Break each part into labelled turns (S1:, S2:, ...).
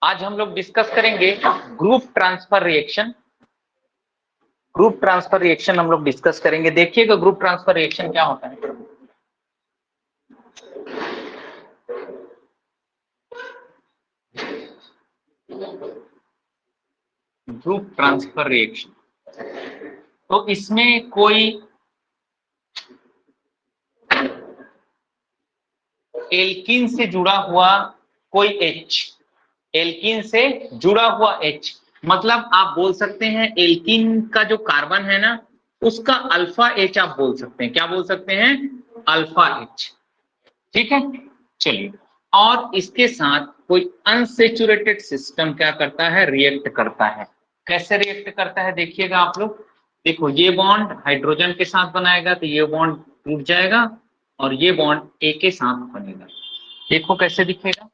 S1: आज हम लोग डिस्कस करेंगे group transfer reaction. Group transfer reaction हम लोग डिस्कस करेंगे। देखिएगा ग्रुप ट्रांसफर रिएक्शन क्या होता है। ग्रुप ट्रांसफर रिएक्शन, तो इसमें कोई एल्कीन से जुड़ा हुआ कोई H, एल्कीन से जुड़ा हुआ H, मतलब आप बोल सकते हैं एल्कीन का जो कार्बन है ना उसका अल्फा H आप बोल सकते हैं। क्या बोल सकते हैं? Alpha H। ठीक है, चलिए। और इसके साथ कोई अनसेचुरेटेड सिस्टम क्या करता है? रिएक्ट करता है। कैसे रिएक्ट करता है देखिएगा आप लोग। देखो ये बॉन्ड हाइड्रोजन के साथ बनाएगा तो ये बॉन्ड टूट जाएगा और ये बॉन्ड A के साथ बनेगा। देखो कैसे दिखेगा,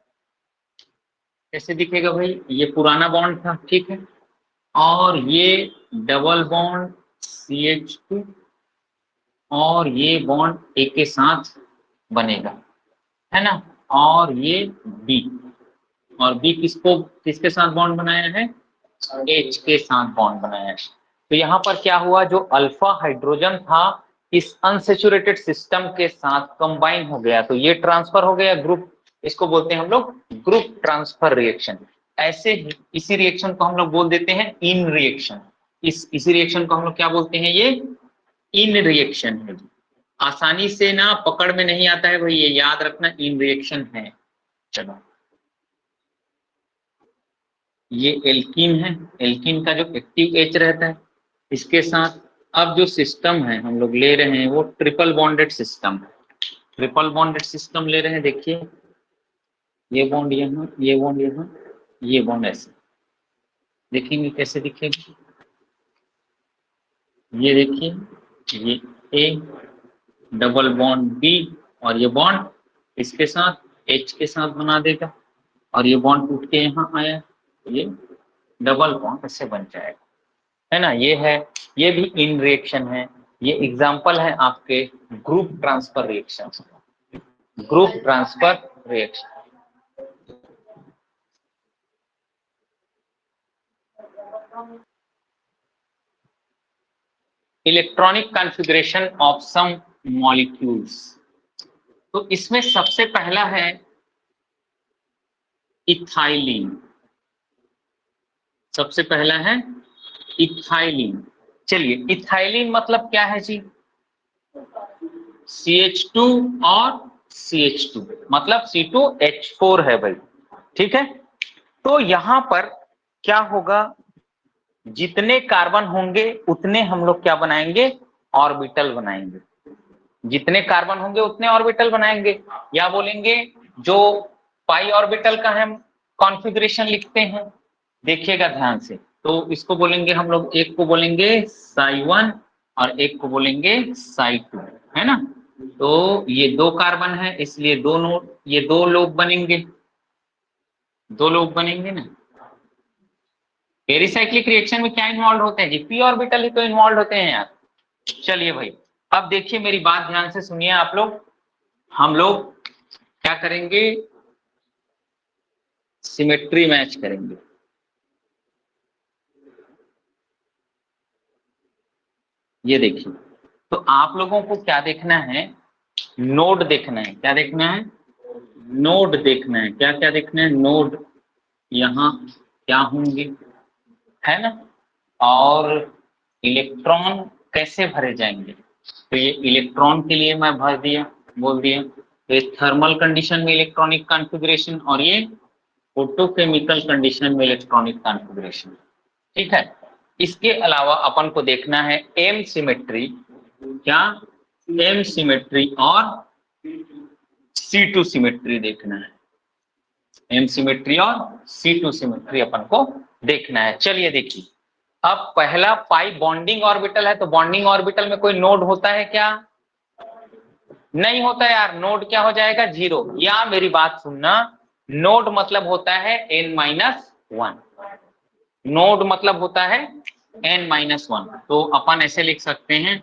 S1: कैसे दिखेगा भाई। ये पुराना बॉन्ड था, ठीक है, और ये डबल बॉन्ड CH2 और ये बॉन्ड A के साथ बनेगा, है ना। और ये B, और B किसके साथ बॉन्ड बनाया है? H के साथ बॉन्ड बनाया है। तो यहाँ पर क्या हुआ, जो अल्फा हाइड्रोजन था इस अनसेचुरेटेड सिस्टम के साथ कंबाइन हो गया, तो ये ट्रांसफर हो गया ग्रुप। इसको बोलते हैं हम लोग ग्रुप ट्रांसफर रिएक्शन। ऐसे ही इसी रिएक्शन को हम लोग बोल देते हैं इन रिएक्शन। इसी रिएक्शन को हम लोग क्या बोलते हैं? ये इन रिएक्शन है। आसानी से ना पकड़ में नहीं आता है भाई, ये याद रखना इन रिएक्शन है। चलो, ये एल्कीन है, एल्कीन का जो एक्टिव H रहता है इसके साथ अब जो सिस्टम है हम लोग ले रहे हैं वो ट्रिपल बॉन्डेड सिस्टम है। ट्रिपल बॉन्डेड सिस्टम ले रहे हैं। देखिए ये बॉन्ड यहाँ, ये बॉन्ड यहाँ, ये बॉन्ड ऐसे। देखेंगे कैसे दिखेगा। ये देखिए ये A डबल बॉन्ड B और ये बॉन्ड इसके साथ H के साथ बना देगा और ये बॉन्ड टूट के यहाँ आया, ये डबल बॉन्ड ऐसे बन जाएगा, है ना। ये है, ये भी इन रिएक्शन है। ये एग्जांपल है आपके group transfer reaction. Group transfer reaction. Electronic configuration of some molecules, तो इसमें सबसे पहला है इथाइलिन। सबसे पहला है इथाइलिन। चलिए, इथाइलिन मतलब क्या है जी? CH2 और CH2 मतलब C2H4 है भाई, ठीक है। तो यहां पर क्या होगा, जितने कार्बन होंगे उतने हम लोग क्या बनाएंगे? ऑर्बिटल बनाएंगे। जितने कार्बन होंगे उतने ऑर्बिटल बनाएंगे, या बोलेंगे जो पाई ऑर्बिटल का हम कॉन्फ़िगरेशन लिखते हैं, देखिएगा ध्यान से, तो इसको बोलेंगे हम लोग, एक को बोलेंगे Psi1 और एक को बोलेंगे Psi2, है ना। तो ये दो कार्बन है इसलिए दोनों, ये दो लोग बनेंगे, दो लोग बनेंगे ना। पेरिसाइक्लिक रिएक्शन में क्या इन्वॉल्व होते हैं जी? पी ऑर्बिटल ही तो इन्वॉल्व होते हैं यार। चलिए भाई, अब देखिए मेरी बात ध्यान से सुनिए आप लोग। हम लोग क्या करेंगे? सिमेट्री मैच करेंगे। ये देखिए, तो आप लोगों को क्या देखना है? नोड देखना है। क्या देखना है? नोड देखना है। क्या क्या देखना है? नोड यहाँ क्या होंगे, है ना। और इलेक्ट्रॉन कैसे भरे जाएंगे, तो ये इलेक्ट्रॉन के लिए मैं भर दिया, बोल दिया। तो ये थर्मल कंडीशन में इलेक्ट्रॉनिक कॉन्फ़िगरेशन और ये फोटोकेमिकल कंडीशन में इलेक्ट्रॉनिक कॉन्फ़िगरेशन, ठीक है। इसके अलावा अपन को देखना है एम सिमेट्री। क्या? एम सिमेट्री और C2 सिमेट्री देखना है। एम सिमेट्री और C2 सिमेट्री अपन को देखना है। चलिए देखिए, अब पहला पाई बॉन्डिंग ऑर्बिटल है, तो बॉन्डिंग ऑर्बिटल में कोई नोड होता है क्या? नहीं होता यार। नोड क्या हो जाएगा? 0। या मेरी बात सुनना, नोड मतलब होता है n-1। नोड मतलब होता है n-1। तो अपन ऐसे लिख सकते हैं,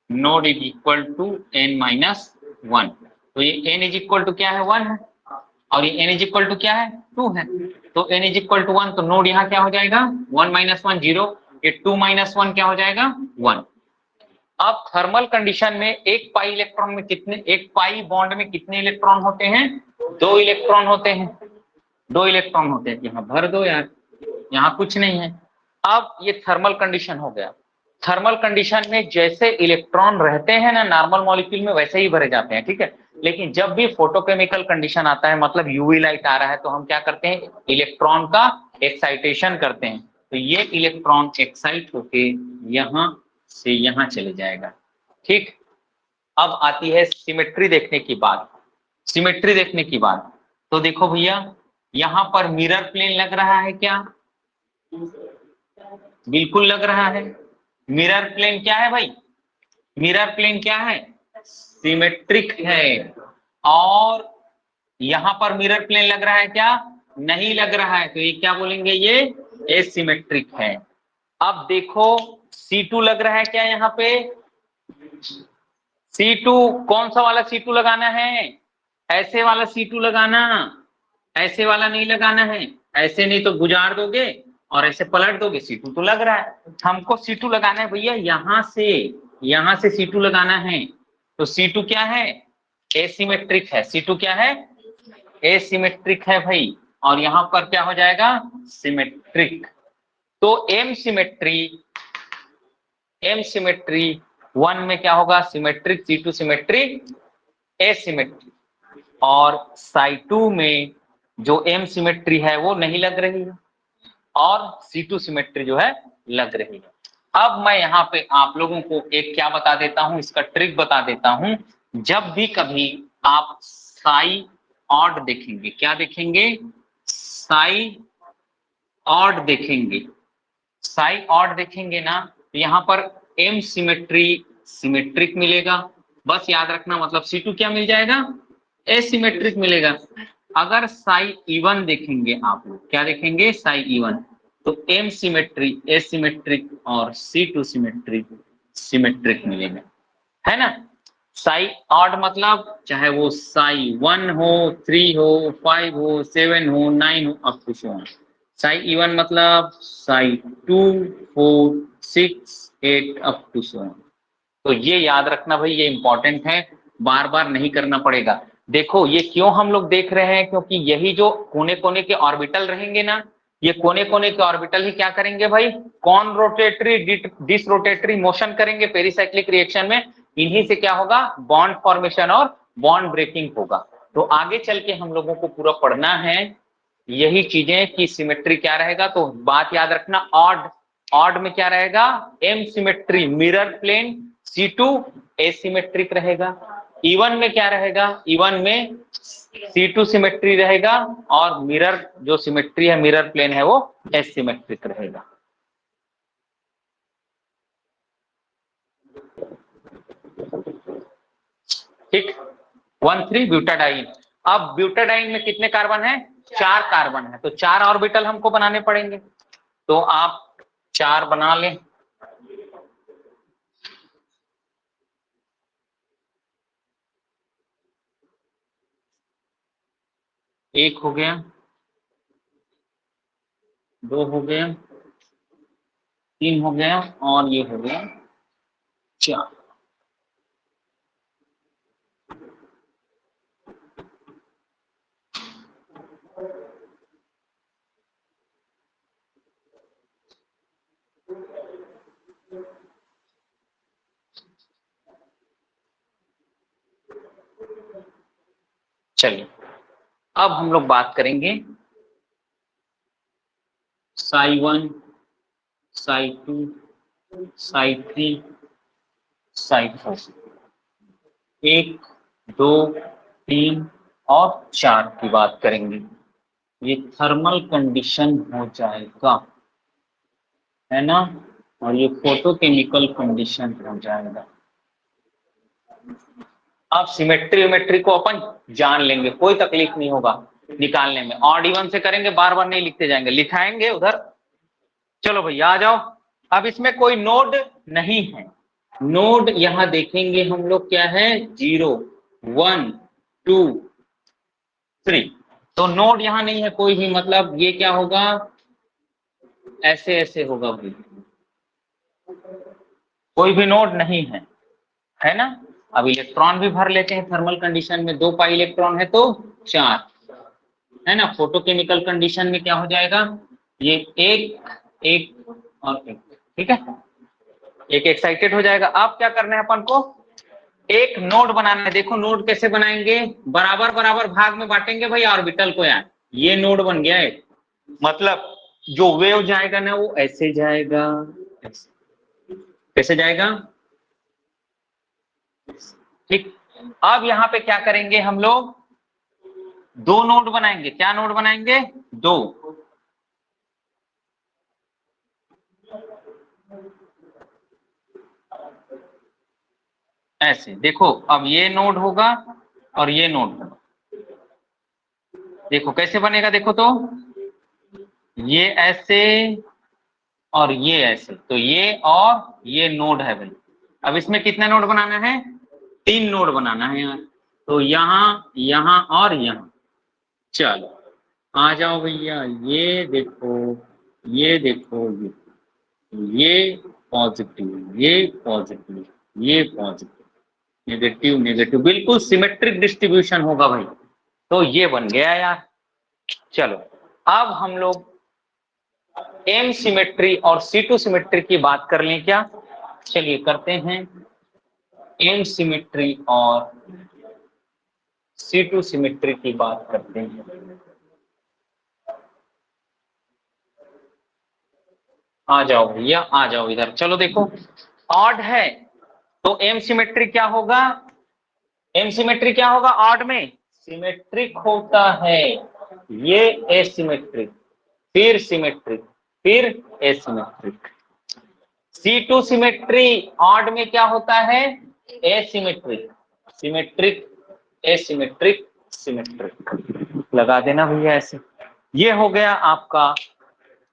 S1: node is equal to n-1। तो ये n इज इक्वल टू क्या है 1 है, और ये n इज इक्वल टू क्या है 2 है। तो n इज इक्वल टू 1, तो नोड यहाँ क्या हो जाएगा 1 माइनस 1 0, ये 2 माइनस 1 क्या हो जाएगा 1। अब थर्मल कंडीशन में एक पाई इलेक्ट्रॉन में कितने, एक पाई बॉन्ड में कितने इलेक्ट्रॉन होते हैं, 2 इलेक्ट्रॉन होते हैं, 2 इलेक्ट्रॉन होते हैं। यहाँ भर दो यार, यहाँ कुछ नहीं है। अब ये थर्मल कंडीशन हो गया। थर्मल कंडीशन में जैसे इलेक्ट्रॉन रहते हैं ना नॉर्मल मॉलिक्यूल में, वैसे ही भरे जाते हैं, ठीक है। लेकिन जब भी फोटोकेमिकल कंडीशन आता है, मतलब यूवी लाइट आ रहा है, तो हम क्या करते हैं, इलेक्ट्रॉन का एक्साइटेशन करते हैं। तो ये इलेक्ट्रॉन एक्साइट होके यहां से यहां चले जाएगा, ठीक। अब आती है सिमेट्री देखने की बात। सिमेट्री देखने की बात, तो देखो भैया यहां पर मिरर प्लेन लग रहा है क्या, बिल्कुल लग रहा है। मिरर प्लेन क्या है भाई, मिरर प्लेन क्या है, सिमेट्रिक है। और यहां पर मिरर प्लेन लग रहा है क्या, नहीं लग रहा है, तो ये क्या बोलेंगे, ये एसिमेट्रिक है। अब देखो C2 लग रहा है क्या यहाँ पे, C2 कौन सा वाला C2 लगाना है, ऐसे वाला C2 लगाना, ऐसे वाला नहीं लगाना है। ऐसे नहीं तो गुजार दोगे और ऐसे पलट दोगे, C2 तो लग रहा है। हमको C2 लगाना है भैया, यहां से C2 लगाना है। तो C2 क्या है, एसिमेट्रिक है। C2 क्या है, एसिमेट्रिक है भाई। और यहां पर क्या हो जाएगा, सिमेट्रिक। तो एम सिमेट्री 1 में क्या होगा, सिमेट्रिक, C2 सिमेट्रिक, एसिमेट्रिक। और साई2 में जो एम सिमेट्री है वो नहीं लग रही है, और C2 सिमेट्री जो है लग रही है। अब मैं यहाँ पे आप लोगों को एक क्या बता देता हूं, इसका ट्रिक बता देता हूं। जब भी कभी आप साई ऑड देखेंगे, क्या देखेंगे, साई ऑड देखेंगे, साई ऑड देखेंगे ना, तो यहाँ पर एम सिमेट्री सिमेट्रिक मिलेगा। बस याद रखना, मतलब C2 क्या मिल जाएगा, एसिमेट्रिक मिलेगा। अगर साई इवन देखेंगे आप लोग, क्या देखेंगे, साई इवन, तो एम सिमेट्री एसिमेट्रिक और C2 सिमेट्री सिमेट्रिक मिलेगा, है ना। साई ऑड मतलब चाहे वो साई 1 हो, 3 हो, 5 हो, 7 हो, 9 हो, अप टू 7। साई इवन मतलब साई 2, 4, 6, 8 अप टू 7। तो ये याद रखना भाई, ये इंपॉर्टेंट है, बार बार नहीं करना पड़ेगा। देखो ये क्यों हम लोग देख रहे हैं, क्योंकि यही जो कोने कोने के ऑर्बिटल रहेंगे ना, ये कोने कोने के ऑर्बिटल ही क्या करेंगे भाई, conrotatory disrotatory motion करेंगे पेरिसाइक्लिक रिएक्शन में। इन्हीं से क्या होगा, बॉन्ड फॉर्मेशन और बॉन्ड ब्रेकिंग होगा। तो आगे चल के हम लोगों को पूरा पढ़ना है यही चीजें कि सिमेट्री क्या रहेगा। तो बात याद रखना, ऑड, ऑड में क्या रहेगा, m symmetry mirror plane, C2 asymmetric रहेगा। इवन में क्या रहेगा, इवन में C2 सिमेट्री रहेगा, और मिरर जो सिमेट्री है, मिरर प्लेन है, वो एसिमेट्रिक रहेगा। ठीक, 1,3 ब्यूटाडाइन। अब ब्यूटाडाइन में कितने कार्बन है, 4 कार्बन है, तो 4 ऑर्बिटल हमको बनाने पड़ेंगे। तो आप 4 बना लें। एक हो गया, 2 हो गया, 3 हो गया, और ये हो गया 4। चलिए अब हम लोग बात करेंगे साई 1, साई 2, साई 3, साई 4। 1, 2, 3 और 4 की बात करेंगे। ये थर्मल कंडीशन हो जाएगा, है ना, और ये फोटोकेमिकल कंडीशन हो जाएगा। अब सिमेट्री विमेट्री को अपन जान लेंगे, कोई तकलीफ नहीं होगा निकालने में। ऑड इवन से करेंगे, बार बार नहीं लिखते जाएंगे, लिखाएंगे उधर। चलो भैया आ जाओ। अब इसमें कोई नोड नहीं है, नोड यहां देखेंगे हम लोग क्या है, 0, 1, 2 3। तो नोड यहां नहीं है कोई भी, मतलब ये क्या होगा, ऐसे ऐसे होगा भाई, कोई भी नोड नहीं है ना। अब इलेक्ट्रॉन भी भर लेते हैं थर्मल कंडीशन में, 2 पाई इलेक्ट्रॉन है तो 4, है ना। फोटोकेमिकल कंडीशन में क्या हो जाएगा, ये एक एक और एक, ठीक है, एक एक्साइटेड हो जाएगा। अब क्या करना है अपन को, एक नोड बनाना है। देखो नोड कैसे बनाएंगे, बराबर बराबर भाग में बांटेंगे भाई ऑर्बिटल को यार। ये नोड बन गया है, मतलब जो वेव जाएगा ना वो ऐसे जाएगा, कैसे जाएगा, ठीक। अब यहाँ पे क्या करेंगे हम लोग, 2 नोड बनाएंगे। क्या नोड बनाएंगे, 2। ऐसे देखो, अब ये नोड होगा और ये नोड होगा। देखो कैसे बनेगा, देखो तो ये ऐसे और ये ऐसे, तो ये और ये नोड है भाई। अब इसमें कितना नोड बनाना है, 3 नोड बनाना है यार। तो यहाँ यहाँ और यहाँ, चलो आ जाओ भैया, ये देखो ये देखो, ये पॉजिटिव, ये पॉजिटिव, ये पॉजिटिव, नेगेटिव नेगेटिव, बिल्कुल सिमेट्रिक डिस्ट्रीब्यूशन होगा भाई। तो ये बन गया यार। चलो अब हम लोग एम सिमेट्री और C2 सिमेट्री की बात कर लें क्या, चलिए करते हैं। एम सिमेट्री और C2 सिमेट्री की बात करते हैं। आ जाओ भैया आ जाओ इधर, चलो देखो ऑड है तो एम सिमेट्री क्या होगा, एम सिमेट्री क्या होगा, ऑड में सिमेट्रिक होता है, ये एसिमेट्रिक, फिर सिमेट्रिक, फिर एसिमेट्रिक। C2 सिमेट्री ऑड में क्या होता है, एसिमेट्रिक, सिमेट्रिक, एसिमेट्रिक, सिमेट्रिक, लगा देना भैया ऐसे। ये हो गया आपका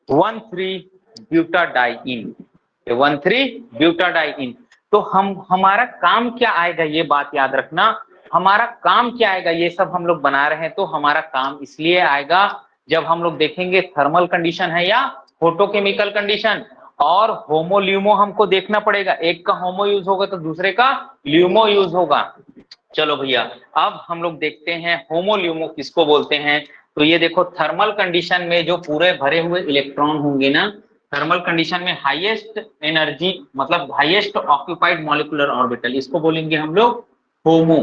S1: 1,3 ब्यूटाडाइइन, 1,3 ब्यूटाडाइइन। तो हमारा काम क्या आएगा, ये बात याद रखना, हमारा काम क्या आएगा, ये सब हम लोग बना रहे हैं तो हमारा काम इसलिए आएगा जब हम लोग देखेंगे थर्मल कंडीशन है या फोटोकेमिकल कंडीशन। और होमो ल्यूमो हमको देखना पड़ेगा, एक का होमो यूज होगा तो दूसरे का ल्यूमो यूज होगा। चलो भैया अब हम लोग देखते हैं होमो ल्यूमो किसको बोलते हैं। तो ये देखो थर्मल कंडीशन में जो पूरे भरे हुए इलेक्ट्रॉन होंगे ना, थर्मल कंडीशन में हाईएस्ट एनर्जी मतलब हाईएस्ट ऑक्यूपाइड मॉलिक्यूलर ऑर्बिटल, इसको बोलेंगे हम लोग होमो।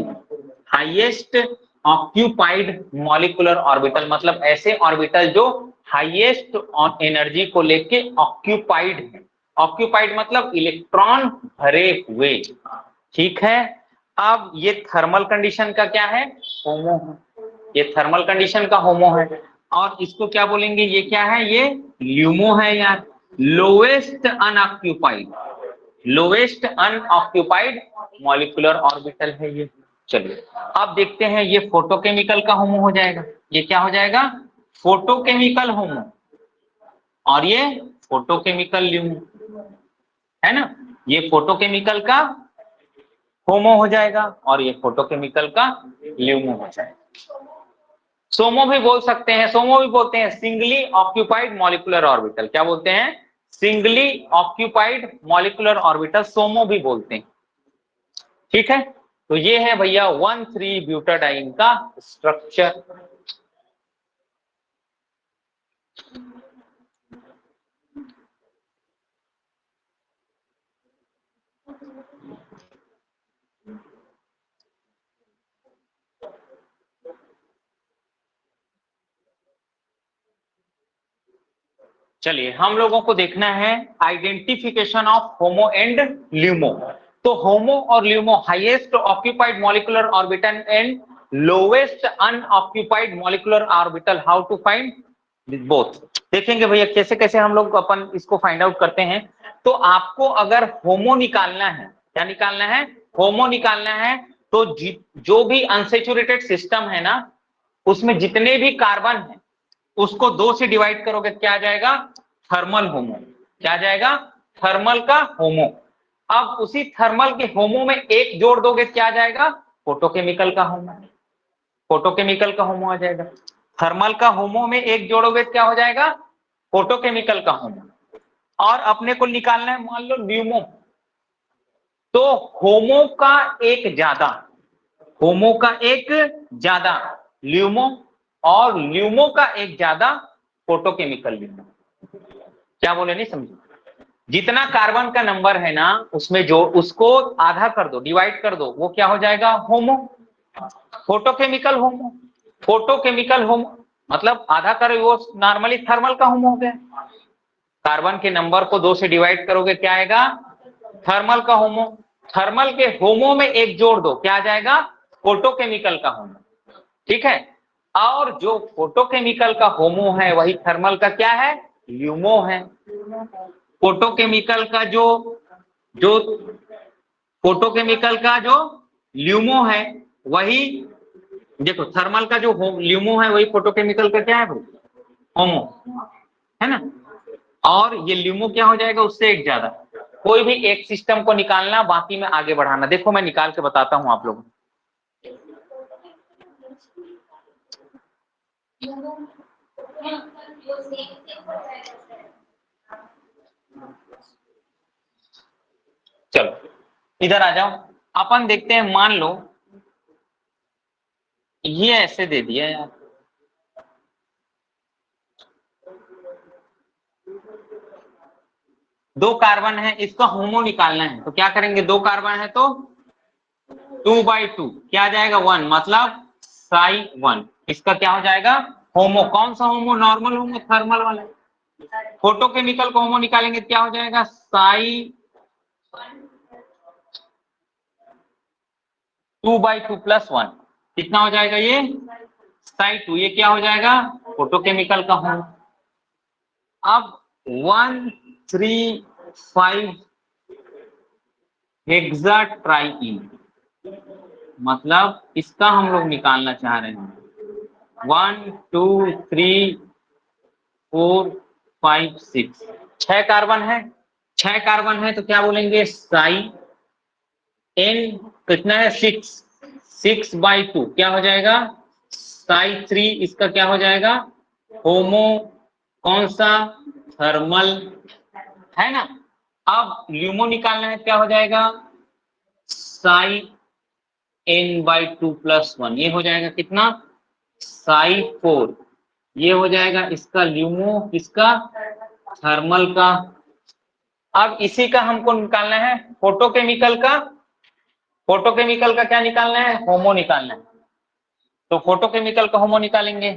S1: हाईएस्ट ऑक्यूपाइड मॉलिक्यूलर ऑर्बिटल मतलब ऐसे ऑर्बिटल जो हाईएस्ट एनर्जी को लेके ऑक्यूपाइड है। ऑक्यूपाइड मतलब इलेक्ट्रॉन भरे हुए, ठीक है। अब ये थर्मल कंडीशन का क्या है, होमो है, ये थर्मल कंडीशन का होमो है। और इसको क्या बोलेंगे, ये क्या है, ये ल्यूमो है यार, lowest unoccupied, lowest unoccupied molecular orbital है ये। चलिए अब देखते हैं, ये फोटोकेमिकल का होमो हो जाएगा, ये क्या हो जाएगा, फोटोकेमिकल होमो, और ये फोटोकेमिकल ल्यूमो, है ना। ये फोटोकेमिकल का होमो हो जाएगा और ये फोटोकेमिकल का ल्यूमो हो जाएगा। सोमो भी बोल सकते हैं, सोमो भी बोलते हैं सिंगली ऑक्यूपाइड मॉलिक्यूलर ऑर्बिटल, क्या बोलते हैं, सिंगली ऑक्यूपाइड मॉलिक्यूलर ऑर्बिटल, सोमो भी बोलते हैं, ठीक है। तो ये है भैया 1,3 ब्यूटाडाइन का स्ट्रक्चर। चलिए हम लोगों को देखना है identification of HOMO and LUMO. तो होमो और LUMO highest occupied molecular orbital and lowest unoccupied molecular orbital, how to find both. देखेंगे भैया कैसे कैसे हम लोग अपन इसको फाइंड आउट करते हैं। तो आपको अगर होमो निकालना है, क्या निकालना है, होमो निकालना है, तो जो भी अनसेचुरेटेड सिस्टम है ना, उसमें जितने भी कार्बन है उसको 2 से डिवाइड करोगे, क्या आ जाएगा, थर्मल होमो, क्या आ जाएगा, थर्मल का होमो। अब उसी थर्मल के होमो में एक जोड़ दोगे, क्या आ जाएगा, फोटोकेमिकल का होमो। फोटोकेमिकल का होमो आ जाएगा। थर्मल का होमो में एक जोड़ोगे क्या हो जाएगा, फोटोकेमिकल का होमो। और अपने को निकालना है मान लो ल्यूमो, तो होमो का एक ज्यादा, होमो का एक ज्यादा ल्यूमो, और ल्यूमो का एक ज्यादा फोटोकेमिकल ल्यूमो। क्या बोले नहीं समझे? जितना कार्बन का नंबर है ना उसमें जो उसको आधा कर दो, डिवाइड कर दो, वो क्या हो जाएगा, होमो, फोटोकेमिकल होमो। फोटोकेमिकल होमो मतलब आधा करो, वो नॉर्मली थर्मल का होमो हो गया। कार्बन के नंबर को 2 से डिवाइड करोगे क्या आएगा, थर्मल का होमो। थर्मल के होमो में एक जोड़ दो, क्या आ जाएगा, फोटोकेमिकल का होमो। ठीक है, और जो फोटोकेमिकल का होमो है वही थर्मल का क्या है, ल्यूमो है। फोटोकेमिकल का जो जो फोटोकेमिकल का जो ल्यूमो है वही, देखो थर्मल का जो ल्यूमो है वही फोटोकेमिकल का क्या है भाई, होमो है ना। और ये ल्यूमो क्या हो जाएगा, उससे एक ज्यादा। कोई भी एक सिस्टम को निकालना, बाकी में आगे बढ़ाना। देखो मैं निकाल के बताता हूं आप लोगों को। चलो इधर आ जाओ, अपन देखते हैं। मान लो ये ऐसे दे दिया यार, दो कार्बन है, इसका होमो निकालना है, तो क्या करेंगे, दो कार्बन है तो 2/2 क्या आ जाएगा, 1, मतलब साई 1। इसका क्या हो जाएगा, होमो। कौन सा होमो, नॉर्मल होमो, थर्मल वाला। फोटोकेमिकल का होमो निकालेंगे क्या हो जाएगा, साई 2/2 +1 कितना हो जाएगा, ये साई 2। ये क्या हो जाएगा, फोटोकेमिकल का होमो। अब 1,3,5 हेक्साट्राईइन, मतलब इसका हम लोग निकालना चाह रहे हैं। 1 2 3 4 5 6, 6 कार्बन है। 6 कार्बन है तो क्या बोलेंगे, साई n कितना है, 6/2 क्या हो जाएगा, साई 3। इसका क्या हो जाएगा, होमो। कौन सा, थर्मल है ना। अब ल्यूमो निकालना है, क्या हो जाएगा, साई n/2 +1, ये हो जाएगा कितना, साई 4। ये हो जाएगा इसका ल्यूमो, किसका, थर्मल का। अब इसी का हमको निकालना है फोटोकेमिकल का। फोटोकेमिकल का क्या निकालना है, होमो निकालना है। तो फोटोकेमिकल का होमो निकालेंगे।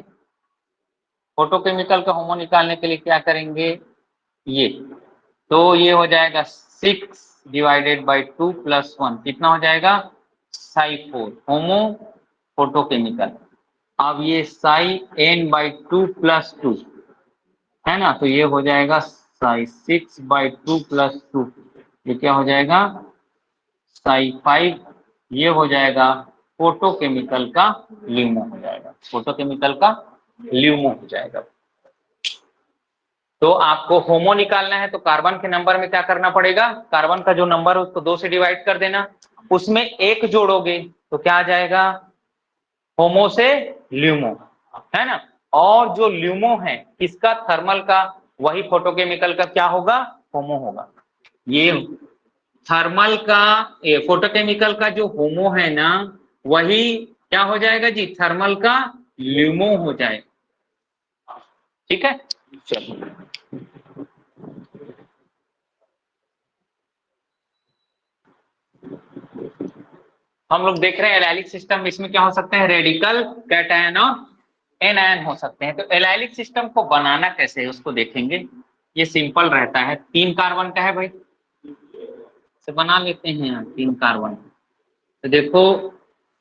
S1: फोटोकेमिकल का होमो निकालने के लिए क्या करेंगे, ये तो ये हो जाएगा 6/2 +1 कितना हो जाएगा, साई 4 होमो फोटोकेमिकल। अब ये साई n/2 +2 है ना, तो ये हो जाएगा साई 6/2 +2, ये क्या हो जाएगा, साई 5। ये हो जाएगा फोटोकेमिकल का ल्यूमो हो जाएगा, फोटोकेमिकल का ल्यूमो हो जाएगा। तो आपको होमो निकालना है तो कार्बन के नंबर में क्या करना पड़ेगा, कार्बन का जो नंबर है उसको 2 से डिवाइड कर देना, उसमें एक जोड़ोगे तो क्या आ जाएगा, होमो से ल्यूमो है ना। और जो ल्यूमो है इसका थर्मल का, वही फोटोकेमिकल का क्या होगा, होमो होगा। ये थर्मल का, ये फोटोकेमिकल का जो होमो है ना वही क्या हो जाएगा जी, थर्मल का ल्यूमो हो जाएगा। ठीक है, चलो हम लोग देख रहे हैं एलाइलिक सिस्टम। इसमें क्या हो सकते हैं, रेडिकल, कैटायन और एनायन हो सकते हैं। तो एलाइलिक सिस्टम को बनाना कैसे है उसको देखेंगे। ये सिंपल रहता है, 3 कार्बन का है भाई, से बना लेते हैं 3 कार्बन। तो देखो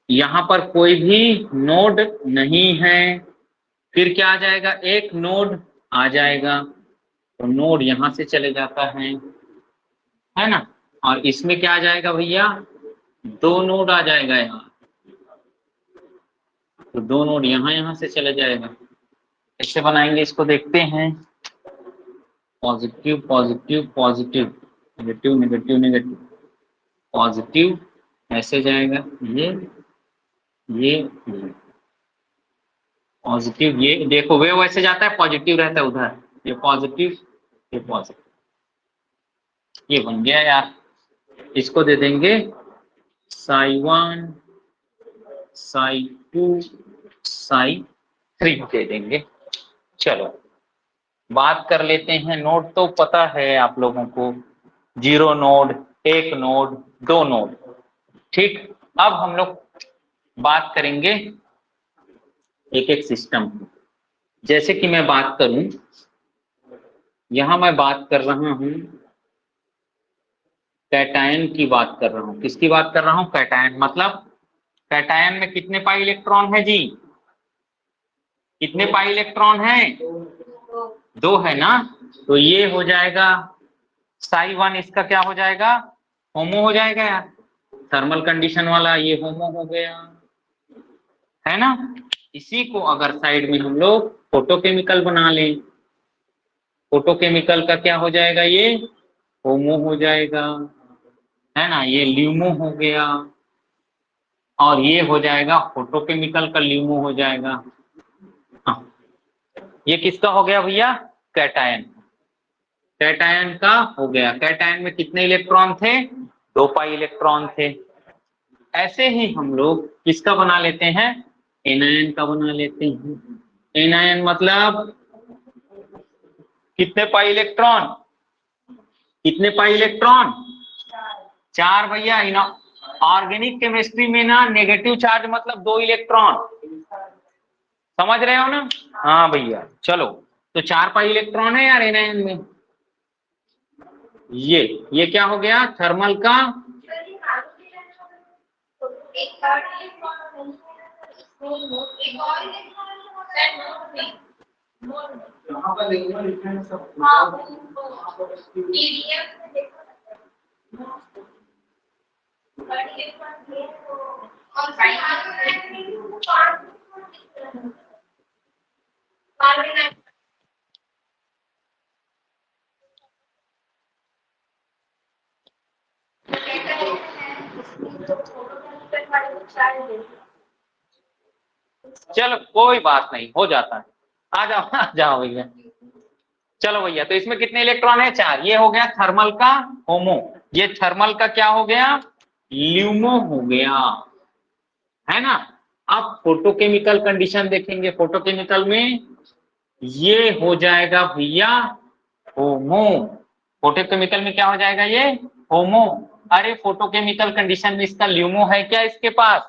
S1: यहाँ पर कोई भी नोड नहीं है, फिर क्या आ जाएगा, एक नोड आ जाएगा, तो नोड यहां से चले जाता है ना। और इसमें क्या आ जाएगा भैया, 2 नोड आ जाएगा यहाँ, तो 2 नोड यहाँ से चले जाएगा। कैसे बनाएंगे इसको देखते हैं, positive positive positive, negative negative negative, positive ऐसे जाएगा, ये पॉजिटिव, ये देखो वेव वैसे जाता है, पॉजिटिव रहता है उधर, ये पॉजिटिव, ये पॉजिटिव, ये बन गया यार। इसको दे देंगे psi1 psi2 psi3 दे देंगे। चलो बात कर लेते हैं, नोड तो पता है आप लोगों को, 0 नोड, 1 नोड, 2 नोड, ठीक। अब हम लोग बात करेंगे एक एक सिस्टम, जैसे कि मैं बात करूं, यहां मैं बात कर रहा हूं कैटायन की बात कर रहा हूं। किसकी बात कर रहा हूं? कैटायन। मतलब कैटायन में कितने पाई इलेक्ट्रॉन है जी? कितने पाई इलेक्ट्रॉन है? 2 है ना। तो ये हो जाएगा psi1, इसका क्या हो जाएगा? होमो हो जाएगा यार, थर्मल कंडीशन वाला, ये होमो हो गया, है ना। इसी को अगर साइड में हम लोग फोटोकेमिकल बना लें, फोटोकेमिकल का क्या हो जाएगा? ये होमो हो जाएगा, है ना, ये ल्यूमो हो गया, और ये हो जाएगा फोटोकेमिकल का ल्यूमो हो जाएगा। हाँ, ये किसका हो गया भैया? कैटायन। कैटायन का हो गया। कैटायन में कितने इलेक्ट्रॉन थे? 2 पाई इलेक्ट्रॉन थे। ऐसे ही हम लोग किसका बना लेते हैं? एनायन का बना लेते हैं। एनायन मतलब कितने पाई इलेक्ट्रॉन? कितने पाई इलेक्ट्रॉन? 4 भैया। ऑर्गेनिक केमिस्ट्री में ना नेगेटिव चार्ज मतलब 2 इलेक्ट्रॉन, समझ रहे हो ना? हाँ भैया। चलो, तो 4 पाई इलेक्ट्रॉन है यार एनायन में। ये क्या हो गया? थर्मल का चलो कोई बात नहीं, हो जाता है। आ जाओ भैया। चलो भैया, तो इसमें कितने इलेक्ट्रॉन है? 4। ये हो गया थर्मल का होमो, ये थर्मल का क्या हो गया? ल्यूमो हो गया, है ना। अब फोटोकेमिकल कंडीशन देखेंगे, फोटोकेमिकल में ये हो जाएगा भैया होमो। फोटोकेमिकल में क्या हो जाएगा? ये होमो। अरे फोटोकेमिकल कंडीशन में इसका ल्यूमो है क्या इसके पास?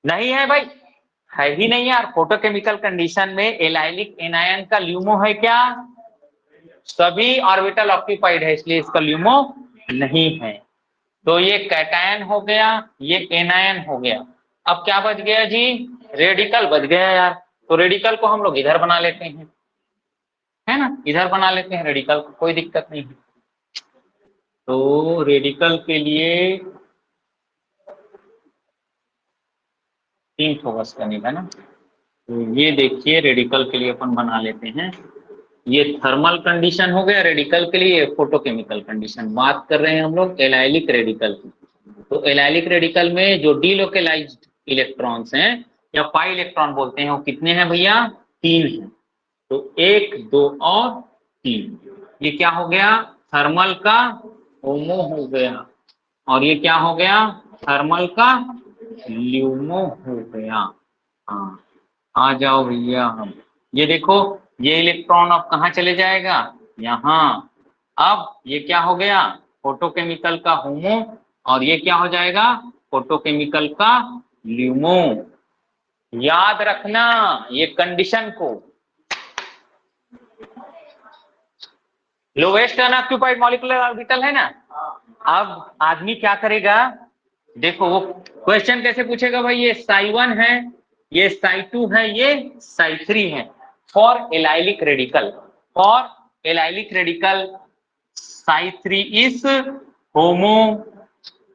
S1: नहीं है भाई, है ही नहीं यार। फोटोकेमिकल कंडीशन में एलाइलिक एनायन का ल्यूमो है क्या? सभी ऑर्बिटल ऑक्यूपाइड है, इसलिए इसका ल्यूमो नहीं है। तो ये कैटायन हो गया, ये एनायन हो गया। अब क्या बच गया जी? रेडिकल बच गया यार। तो रेडिकल को हम लोग इधर बना लेते हैं, है ना, इधर बना लेते हैं रेडिकल को, कोई दिक्कत नहीं है। तो रेडिकल के लिए 3 फोकस करने का ना। तो ये देखिए रेडिकल के लिए अपन बना लेते हैं। ये थर्मल कंडीशन हो गया रेडिकल के लिए, फोटोकेमिकल कंडीशन। बात कर रहे हैं हम लोग एलाइलिक रेडिकल की। तो एलाइलिक रेडिकल में जो डीलोकेलाइज्ड इलेक्ट्रॉन्स हैं, या पाई इलेक्ट्रॉन बोलते हैं, वो कितने हैं भैया? 3 हैं। तो 1 2 और 3। ये क्या हो गया? थर्मल का होमो हो गया, और ये क्या हो गया? थर्मल का ल्यूमो हो गया। हाँ, आ जाओ भैया। हम ये देखो, ये इलेक्ट्रॉन अब कहाँ चले जाएगा? यहाँ। अब ये क्या हो गया? फोटोकेमिकल का होमो, और ये क्या हो जाएगा? फोटोकेमिकल का ल्यूमो। याद रखना ये कंडीशन को। लोवेस्ट अनऑक्यूपाइड मॉलिक्यूलर ऑर्बिटल है ना। अब आदमी क्या करेगा? देखो वो क्वेश्चन कैसे पूछेगा भाई? ये psi1 है, ये psi2 है, ये psi3 है। For allylic radical, for allylic radical psi3 is homo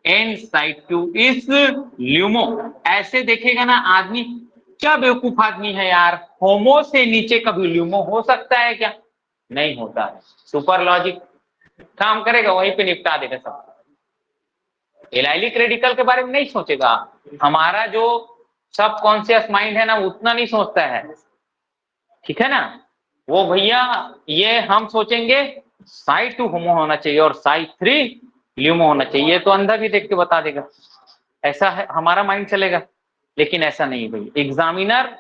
S1: and psi2 is LUMO. ऐसे देखेगा ना आदमी, क्या बेवकूफ आदमी है यार, होमो से नीचे कभी ल्यूमो हो सकता है क्या? नहीं होता है। सुपर लॉजिक काम करेगा, वहीं पे निपटा देगा सब। एलाइलिक रेडिकल के बारे में नहीं सोचेगा। हमारा जो सब कॉन्शियस माइंड है ना, उतना नहीं सोचता है, ठीक है ना। वो भैया ये हम सोचेंगे साई 2 होमो होना चाहिए और साई 3 ल्यूमो होना चाहिए, ये तो अंधा भी देख के बता देगा, ऐसा है हमारा माइंड चलेगा। लेकिन ऐसा नहीं भाई, एग्जामिनर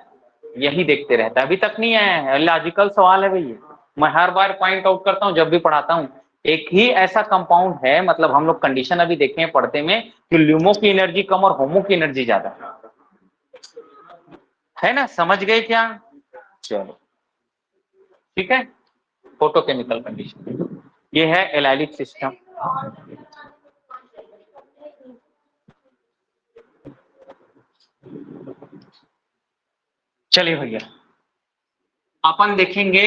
S1: यही देखते रहता है, अभी तक नहीं आया है, लॉजिकल सवाल है भैया, मैं हर बार पॉइंट आउट करता हूँ जब भी पढ़ाता हूँ। एक ही ऐसा कंपाउंड है, मतलब हम लोग कंडीशन अभी देखे हैं पढ़ते में कि ल्यूमो की एनर्जी कम और होमो की एनर्जी ज्यादा है ना, समझ गए क्या? चलो ठीक है, फोटोकेमिकल कंडीशन ये है एलाइलिक सिस्टम। चलिए भैया अपन देखेंगे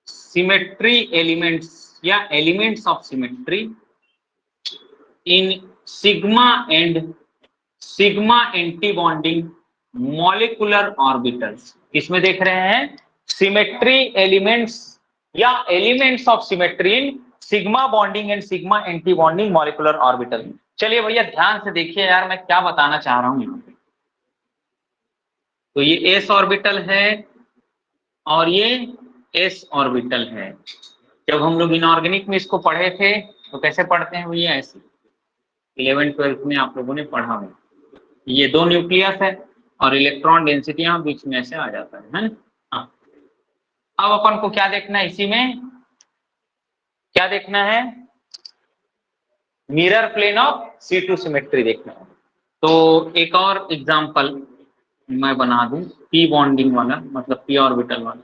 S1: सिमेट्री एलिमेंट्स या elements of symmetry in sigma and sigma anti bonding molecular orbitals. इसमें देख रहे हैं सिमेट्री एलिमेंट्स या elements of symmetry in sigma bonding and sigma anti bonding molecular orbital. चलिए भैया ध्यान से देखिए यार मैं क्या बताना चाह रहा हूं यहाँ पे। तो ये एस ऑर्बिटल है और ये एस ऑर्बिटल है। जब हम लोग इनऑर्गेनिक में इसको पढ़े थे तो कैसे पढ़ते हैं भैया, ऐसे 11th-12th में आप लोगों ने पढ़ा हो। ये दो न्यूक्लियस है और इलेक्ट्रॉन डेंसिटी यहाँ बीच में ऐसे आ जाता है ना। हाँ। अब अपन को क्या देखना है, इसी में क्या देखना है, mirror plane of C2 symmetry देखना है। तो एक और एग्जांपल मैं बना दूं, पी बॉन्डिंग वाला, मतलब पी ऑर्बिटल वाला।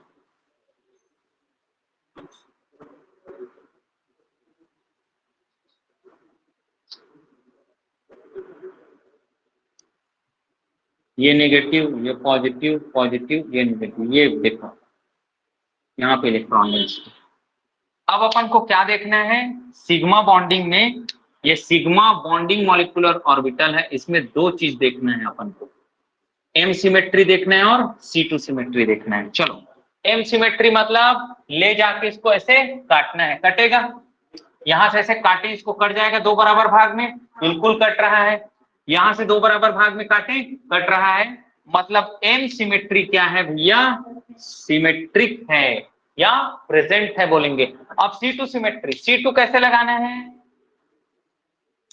S1: ये नेगेटिव, ये पॉजिटिव, पॉजिटिव, ये नेगेटिव, ये देखो यहाँ पे इलेक्ट्रॉन डेंसिटी। अब अपन को क्या देखना है, सिग्मा बॉन्डिंग में, ये सिग्मा बॉन्डिंग मॉलिक्यूलर ऑर्बिटल है, इसमें दो चीज देखना है अपन को, एम सिमेट्री देखना है और C2 सिमेट्री देखना है। चलो एम सिमेट्री मतलब ले जाके इसको ऐसे काटना है, कटेगा, यहां से ऐसे काटे इसको कट जाएगा दो बराबर भाग में, बिल्कुल कट रहा है, यहां से दो बराबर भाग में काटे कट रहा है, मतलब एम सिमेट्री क्या है भैया, सिमेट्रिक है या प्रेजेंट है बोलेंगे। अब C2 सिमेट्री, C2 कैसे लगाना है,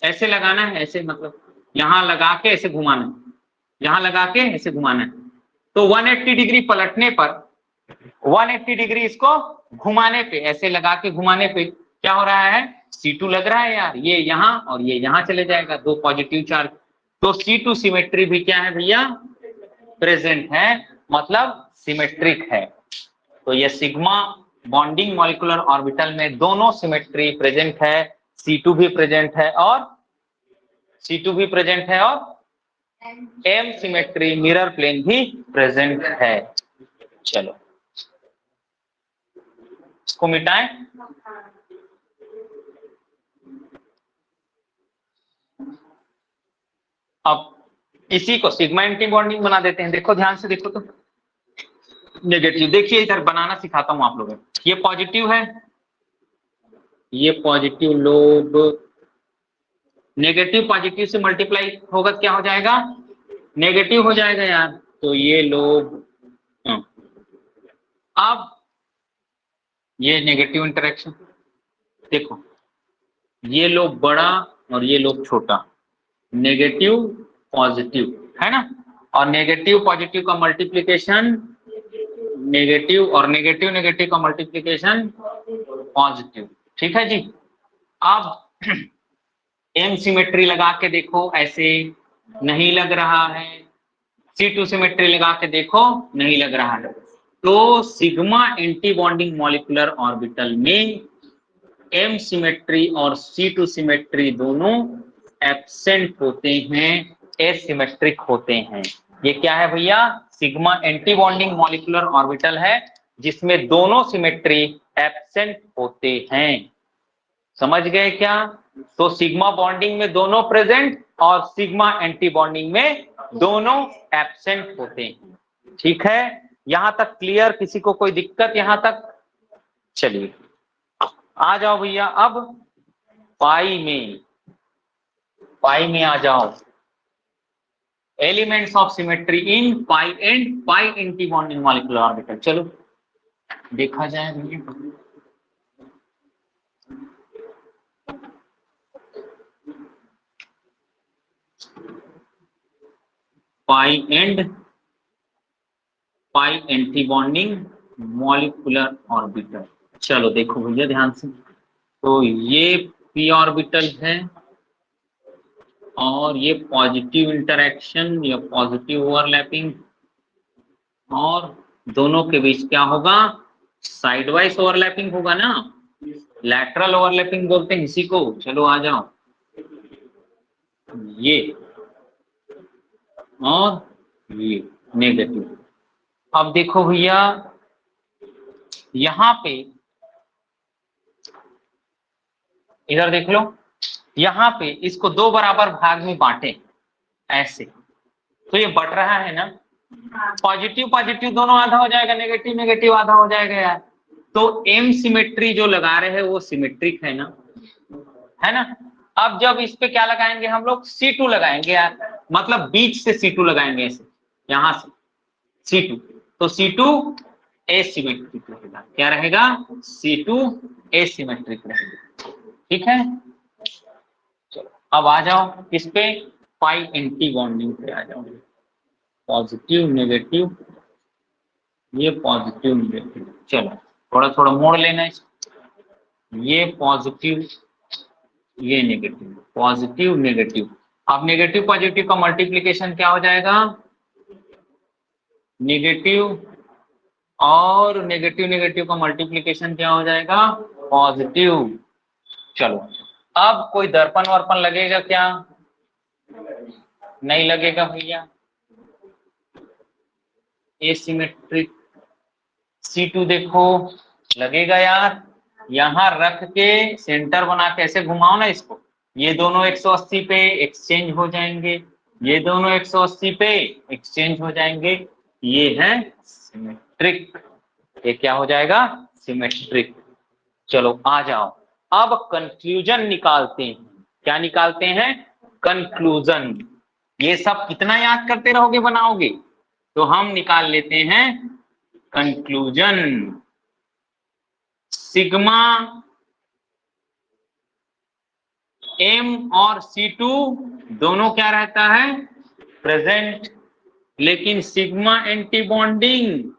S1: ऐसे लगाना है, ऐसे मतलब यहां लगा के ऐसे घुमाना है, यहां लगा के ऐसे घुमाना है। तो 180 डिग्री पलटने पर 180 डिग्री इसको घुमाने पे, ऐसे लगा के घुमाने पे क्या हो रहा है, C2 लग रहा है यार, ये यहां और ये यहां चले जाएगा, दो पॉजिटिव चार्ज। तो C2 सिमेट्री भी क्या है भैया, प्रेजेंट है, मतलब सिमेट्रिक है। तो ये सिग्मा बॉन्डिंग मॉलिक्यूलर ऑर्बिटल में दोनों सिमेट्री प्रेजेंट है, C2 भी प्रेजेंट है और C2 भी प्रेजेंट है और एम सिमेट्री मिरर प्लेन भी प्रेजेंट है। चलो इसको मिटाएं। अब इसी को सिग्मा एंटी बॉन्डिंग बना देते हैं, देखो ध्यान से देखो तो, नेगेटिव देखिए इधर बनाना सिखाता हूं आप लोगों को, ये पॉजिटिव है, ये पॉजिटिव लोब, नेगेटिव पॉजिटिव से मल्टीप्लाई होगा क्या हो जाएगा, नेगेटिव हो जाएगा यार, तो ये लोब, अब ये नेगेटिव इंटरेक्शन देखो, ये लोब बड़ा और ये लोब छोटा, नेगेटिव पॉजिटिव है ना, और नेगेटिव पॉजिटिव का मल्टीप्लिकेशन नेगेटिव और नेगेटिव नेगेटिव का मल्टीप्लिकेशन पॉजिटिव, ठीक है जी। अब एम सिमेट्री लगा के देखो, ऐसे नहीं लग रहा है, C2 सिमेट्री लगा के देखो, नहीं लग रहा है। तो sigma anti bonding molecular orbital में एम सिमेट्री और C2 सिमेट्री दोनों एब्सेंट होते हैं, एसिमेट्रिक होते हैं। ये क्या है भैया, sigma anti bonding molecular orbital है जिसमें दोनों सिमेट्री एब्सेंट होते हैं, समझ गए क्या? तो सिग्मा बॉन्डिंग में दोनों प्रेजेंट और सिग्मा एंटी बॉन्डिंग में दोनों एब्सेंट होते हैं, ठीक है, यहां तक क्लियर, किसी को कोई दिक्कत यहां तक? चलिए आ जाओ भैया, अब पाई में पाई में आ जाओ, elements of symmetry in pi and pi anti bonding molecular orbital. चलो देखा जाए भैया, pi and pi anti bonding molecular orbital. चलो देखो भैया ध्यान से, तो ये पी ऑर्बिटल है और ये पॉजिटिव इंटरेक्शन या पॉजिटिव ओवरलैपिंग, और दोनों के बीच क्या होगा, साइडवाइज ओवरलैपिंग होगा ना, लैटरल ओवरलैपिंग बोलते हैं इसी को। चलो आ जाओ, ये और ये नेगेटिव। अब देखो भैया यहां पे, इधर देख लो, यहां पे इसको दो बराबर भाग में बांटे ऐसे, तो ये बढ़ रहा है ना, पॉजिटिव पॉजिटिव दोनों आधा हो जाएगा, नेगेटिव नेगेटिव आधा हो जाएगा यार। तो एम सिमेट्री जो लगा रहे हैं वो सिमेट्रिक है ना, है ना। अब जब इस पे क्या लगाएंगे हम लोग, C2 लगाएंगे यार, मतलब बीच से C2 लगाएंगे ऐसे, यहां से C2, तो C2 एसिमेट्रिक रहेगा। क्या रहेगा, C2 एसिमेट्रिक रहेगा। ठीक है, चलो अब आ जाओ इस पे, पाई एंटी बॉन्डिंग पे आ जाओ, पॉजिटिव नेगेटिव, ये पॉजिटिव नेगेटिव। चलो थोड़ा थोड़ा मोड़ लेना इसको, ये पॉजिटिव ये नेगेटिव, पॉजिटिव नेगेटिव। अब नेगेटिव पॉजिटिव का मल्टीप्लिकेशन क्या हो जाएगा, नेगेटिव और नेगेटिव नेगेटिव का मल्टीप्लिकेशन क्या हो जाएगा, पॉजिटिव। चलो अब कोई दर्पण वर्पण लगेगा क्या, नहीं लगेगा भैया, एसिमेट्रिक। C2 देखो लगेगा यार, यहां रख के सेंटर बना के ऐसे घुमाओ ना इसको, ये दोनों 180 पे एक्सचेंज हो जाएंगे, ये दोनों 180 पे एक्सचेंज हो जाएंगे, ये है सिमेट्रिक। ये क्या हो जाएगा, सिमेट्रिक। चलो आ जाओ, अब कंक्लूजन निकालते हैं। क्या निकालते हैं, कंक्लूजन। ये सब कितना याद करते रहोगे बनाओगे, तो हम निकाल लेते हैं कंक्लूजन। सिग्मा M और C2 दोनों क्या रहता है, प्रेजेंट, लेकिन सिग्मा एंटी बॉन्डिंग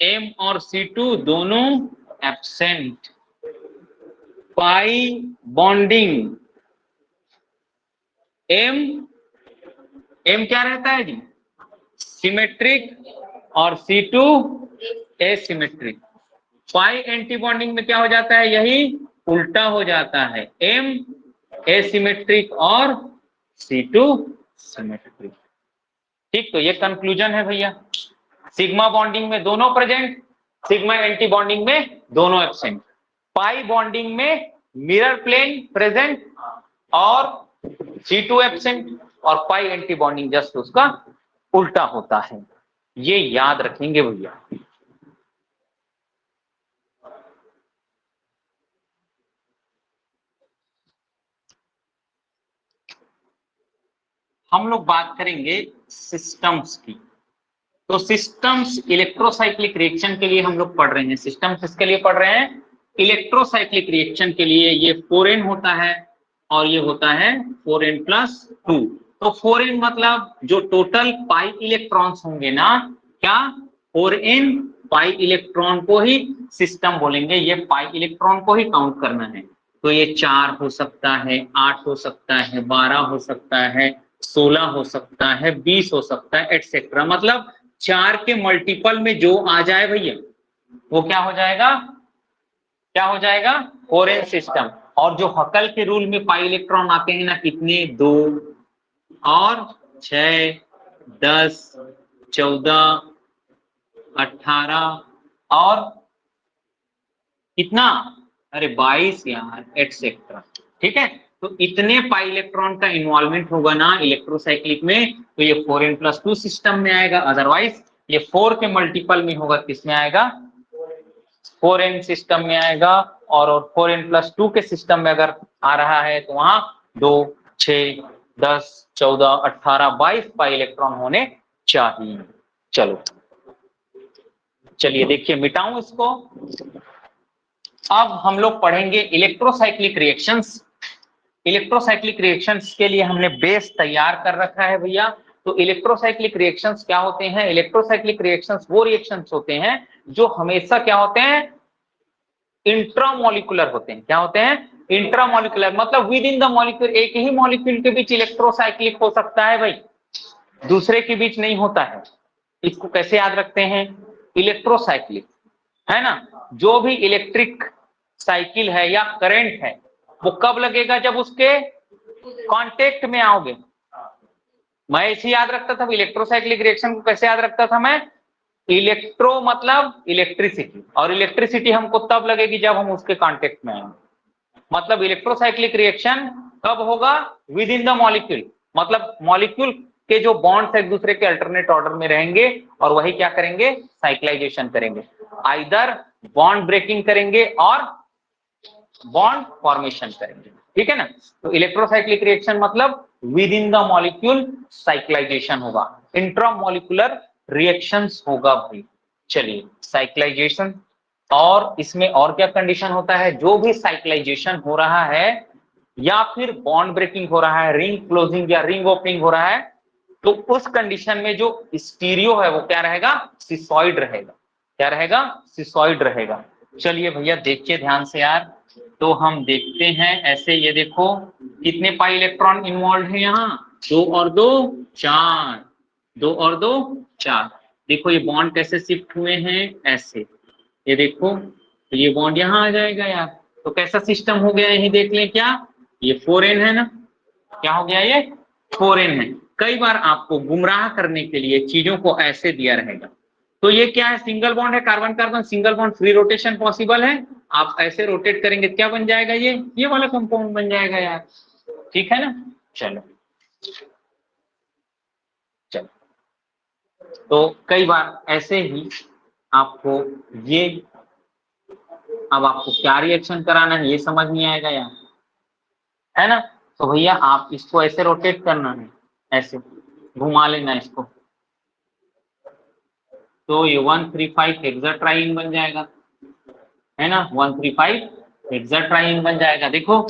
S1: M और C2 दोनों एब्सेंट। पाई बॉन्डिंग M क्या रहता है जी, सिमेट्रिक, और C2 एसिमेट्रिक। पाई एंटी बॉन्डिंग में क्या हो जाता है, यही उल्टा हो जाता है, M एसिमेट्रिक और C2 सिमेट्रिक। ठीक, तो ये कंक्लूजन है भैया। सिग्मा बॉन्डिंग में दोनों प्रेजेंट, सिग्मा एंटी बॉन्डिंग में दोनों एब्सेंट। पाई बॉन्डिंग में मिरर प्लेन प्रेजेंट और C2 एब्सेंट, और पाई एंटी बॉन्डिंग जस्ट उसका उल्टा होता है। ये याद रखेंगे भैया। हम लोग बात करेंगे सिस्टम्स की। तो सिस्टम्स इलेक्ट्रोसाइक्लिक रिएक्शन के लिए हम लोग पढ़ रहे हैं। सिस्टम्स किसके लिए पढ़ रहे हैं, इलेक्ट्रोसाइक्लिक रिएक्शन के लिए। ये 4n होता है और ये होता है 4n+2। तो 4n मतलब जो टोटल पाई इलेक्ट्रॉन्स होंगे ना, क्या 4n पाई इलेक्ट्रॉन को ही सिस्टम बोलेंगे, ये पाई इलेक्ट्रॉन को ही काउंट करना है। तो ये 4 हो सकता है, 8 हो सकता है, 12 हो सकता है, 16 हो सकता है, 20 हो सकता है, एटसेट्रा। मतलब 4 के मल्टीपल में जो आ जाए भैया वो क्या हो जाएगा, क्या हो जाएगा, 4n सिस्टम। और जो हकल के रूल में पाई इलेक्ट्रॉन आते हैं ना, कितने, 2 और 6, 10, 14, 18 और कितना, अरे 22 यार, एटसेट्रा। ठीक है, तो इतने पाई इलेक्ट्रॉन का इन्वॉल्वमेंट होगा ना इलेक्ट्रोसाइक्लिक में, तो ये 4n+2 सिस्टम में आएगा। अदरवाइज ये 4 के मल्टीपल में होगा, किसमें आएगा, 4n सिस्टम में आएगा। और 4n+2 के सिस्टम में अगर आ रहा है तो वहां 2 6, 10, 14, 18, 22 पाई इलेक्ट्रॉन होने चाहिए। चलो चलिए देखिए मिटाऊं इसको। अब हम लोग पढ़ेंगे इलेक्ट्रोसाइक्लिक रिएक्शंस। इलेक्ट्रोसाइक्लिक रिएक्शंस के लिए हमने बेस तैयार कर रखा है भैया। तो इलेक्ट्रोसाइक्लिक रिएक्शंस क्या होते हैं? इलेक्ट्रोसाइक्लिक रिएक्शंस वो रिएक्शंस होते हैं जो हमेशा क्या होते हैं? इंट्रामोलिकुलर होते हैं। क्या होते हैं? इंट्रामोलिकुलर, मतलब विद इन द मॉलिक्यूल। एक ही मॉलिक्यूल के बीच इलेक्ट्रोसाइक्लिक हो सकता है भाई, दूसरे के बीच नहीं होता है। इसको कैसे याद रखते हैं? इलेक्ट्रोसाइक्लिक है ना, जो भी इलेक्ट्रिक साइकिल है या करंट है वो कब लगेगा? जब उसके कांटेक्ट में आओगे। मैं ऐसे याद रखता था इलेक्ट्रोसाइक्लिक रिएक्शन को। कैसे याद रखता था मैं? इलेक्ट्रो मतलब इलेक्ट्रिसिटी, और इलेक्ट्रिसिटी हमको तब लगेगी जब हम उसके कांटेक्ट में आएंगे। मतलब इलेक्ट्रोसाइक्लिक रिएक्शन कब होगा? विद इन द मॉलिक्यूल, मतलब मॉलिक्यूल के जो बॉन्ड्स एक दूसरे के अल्टरनेट ऑर्डर में रहेंगे और वही क्या करेंगे? साइक्लाइजेशन करेंगे। आइदर बॉन्ड ब्रेकिंग करेंगे और बॉन्ड फॉर्मेशन करेंगे। ठीक है ना। तो इलेक्ट्रोसाइक्लिक रिएक्शन मतलब with in the molecule cyclisation होगा, इंट्रामोलिकुलर रिएक्शंस होगा भाई। चलिए साइक्लाइजेशन, और इसमें और क्या कंडीशन होता है? जो भी साइक्लाइजेशन हो रहा है या फिर बॉन्ड ब्रेकिंग हो रहा है, रिंग क्लोजिंग या रिंग ओपनिंग हो रहा है, तो उस कंडीशन में जो स्टीरियो है वो क्या रहेगा? सिसॉइड रहेगा। क्या रहेगा? सिसॉइड रहेगा। चलिए भैया देखिए ध्यान से यार। तो हम देखते हैं ऐसे, ये देखो कितने पाई इलेक्ट्रॉन इन्वॉल्व है यहाँ? 2 और 2 4, 2 और 2 4। देखो ये बॉन्ड कैसे शिफ्ट हुए हैं ऐसे, ये देखो तो ये बॉन्ड यहाँ आ जाएगा यार। तो कैसा सिस्टम हो गया यही देख लें। क्या ये 4n है ना? क्या हो गया? ये 4n है। कई बार आपको गुमराह करने के लिए चीजों को ऐसे दिया रहेगा। तो ये क्या है? सिंगल बॉन्ड है, carbon carbon single bond, free rotation possible है। आप ऐसे रोटेट करेंगे क्या बन जाएगा? ये वाला कंपाउंड बन जाएगा यार। ठीक है ना। चलो चलो, तो कई बार ऐसे ही आपको ये, अब आपको क्या रिएक्शन कराना है ये समझ नहीं आएगा यार, है ना। तो भैया आप इसको ऐसे रोटेट करना है, ऐसे घुमा लेना इसको, तो ये 135 हेक्साट्राइन बन जाएगा, है ना। 135 हेक्साट्राइन बन जाएगा। देखो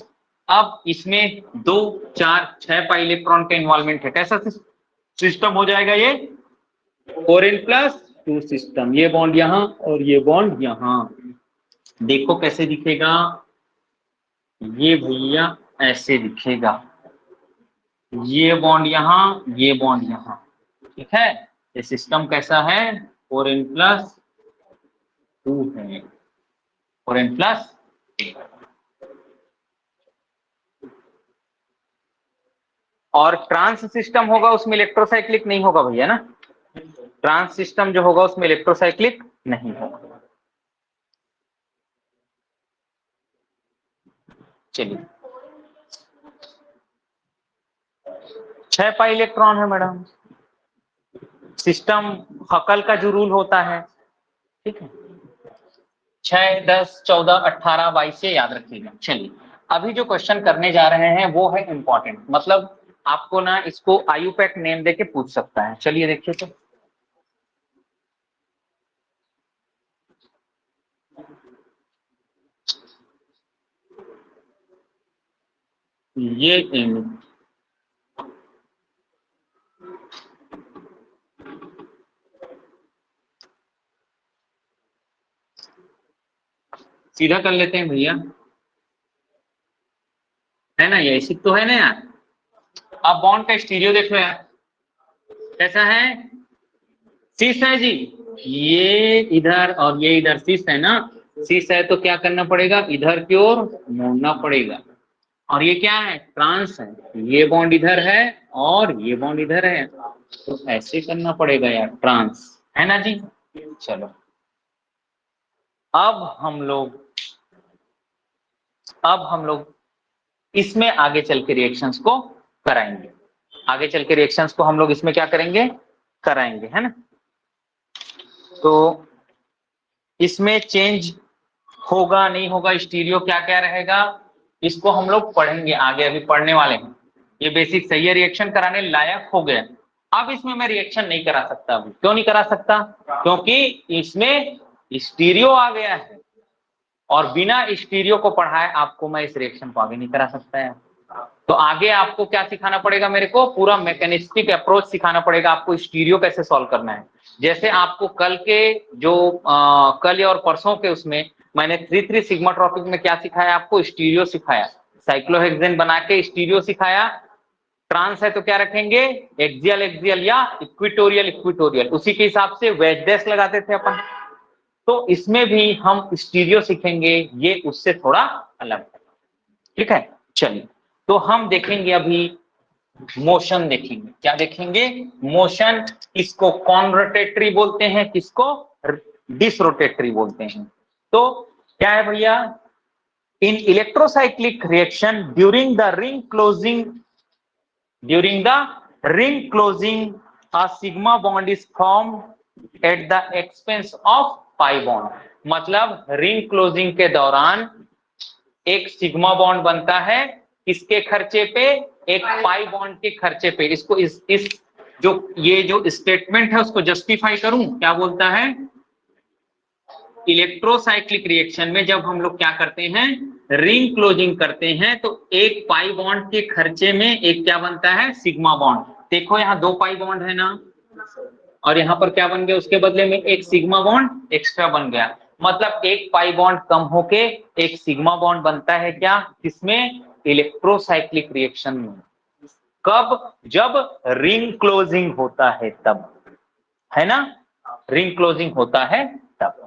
S1: अब इसमें 2, 4, 6 पाई इलेक्ट्रॉन का इन्वॉल्वमेंट है। कैसा सिस्टम हो जाएगा ये? 4n+2 system. ये बॉन्ड यहाँ और ये बॉन्ड यहाँ। देखो कैसे दिखेगा ये भैया? ऐसे दिखेगा, ये बॉन्ड यहाँ, ये बॉन्ड यहाँ। ठीक है। ये सिस्टम कैसा है? 4n+2 है, 4n+। और ट्रांस सिस्टम होगा उसमें इलेक्ट्रोसाइक्लिक नहीं होगा भैया ना। ट्रांस सिस्टम जो होगा उसमें इलेक्ट्रोसाइक्लिक नहीं होगा। चलिए 6 पाई इलेक्ट्रॉन है मैडम। सिस्टम हकल का जो रूल होता है, ठीक है, 6, 10, 14, 18, 22 से याद रखिएगा। चलिए अभी जो क्वेश्चन करने जा रहे हैं वो है इंपॉर्टेंट, मतलब आपको ना इसको आयुपैक नेम देके पूछ सकता है। चलिए देखिए, तो ये सीधा कर लेते हैं भैया, है ना। ये ऐसी तो है ना यार। अब बॉन्ड का स्टीरियो देखो यार कैसा है? सिस है जी, ये इधर और ये इधर सिस है ना। सिस है तो क्या करना पड़ेगा? इधर की ओर मोड़ना पड़ेगा। और ये क्या है? ट्रांस है। ये बॉन्ड इधर है और ये बॉन्ड इधर है, तो ऐसे करना पड़ेगा यार, ट्रांस, है ना जी। चलो अब हम लोग इसमें आगे चल के रिएक्शंस को कराएंगे। आगे चल के रिएक्शंस को हम लोग इसमें क्या करेंगे? कराएंगे, है ना। तो इसमें चेंज होगा नहीं होगा, स्टीरियो क्या क्या रहेगा, इसको हम लोग पढ़ेंगे आगे, अभी पढ़ने वाले हैं। ये बेसिक सही है, रिएक्शन कराने लायक हो गया। अब इसमें मैं रिएक्शन नहीं करा सकता। अभी क्यों नहीं करा सकता? क्योंकि इसमें स्टीरियो आ गया है, और बिना स्टीरियो को पढ़ाए आपको मैं इस रिएक्शन को आगे नहीं करा सकता है। तो आगे आपको क्या सिखाना पड़ेगा? मेरे को पूरा मैकेनिस्टिक अप्रोच सिखाना पड़ेगा, आपको स्टीरियो कैसे सॉल्व करना है। जैसे आपको कल के जो कल और परसों के उसमें मैंने 3,3 सिग्मा टॉपिक में क्या सिखाया? आपको स्टीरियो सिखाया, साइक्लोहेक्सेन बना के स्टीरियो सिखाया। ट्रांस है तो क्या रखेंगे? एक्सियल एक्सियल या इक्विटोरियल इक्विटोरियल, उसी के हिसाब से वेज डैश लगाते थे अपन। तो इसमें भी हम स्टीरियो सीखेंगे, ये उससे थोड़ा अलग है। ठीक है, चलिए तो हम देखेंगे अभी मोशन देखेंगे। क्या देखेंगे? मोशन। किसको कॉन रोटेटरी बोलते हैं, किसको डिसरोटेटरी बोलते हैं। तो क्या है भैया? In electrocyclic reaction during the ring closing a sigma bond is formed at the expense of pi bond। मतलब रिंग क्लोजिंग के दौरान एक सिग्मा बॉन्ड बनता है, किसके खर्चे पे? एक पाई बॉन्ड के खर्चे पे। इसको इस जो ये जो स्टेटमेंट है उसको जस्टिफाई करूं, क्या बोलता है? इलेक्ट्रोसाइक्लिक रिएक्शन में जब हम लोग क्या करते हैं, रिंग क्लोजिंग करते हैं, तो एक पाई बॉन्ड के खर्चे में एक क्या बनता है? Sigma bond. देखो यहाँ 2 पाई बॉन्ड है ना, और यहाँ पर क्या बन गया? उसके बदले में एक सिग्मा बॉन्ड एक्स्ट्रा बन गया। मतलब एक पाई बॉन्ड कम होके एक सिग्मा बॉन्ड बनता है। क्या? किसमें? इलेक्ट्रोसाइक्लिक रिएक्शन में। कब? जब रिंग क्लोजिंग होता है तब, है ना? रिंग क्लोजिंग होता है तब।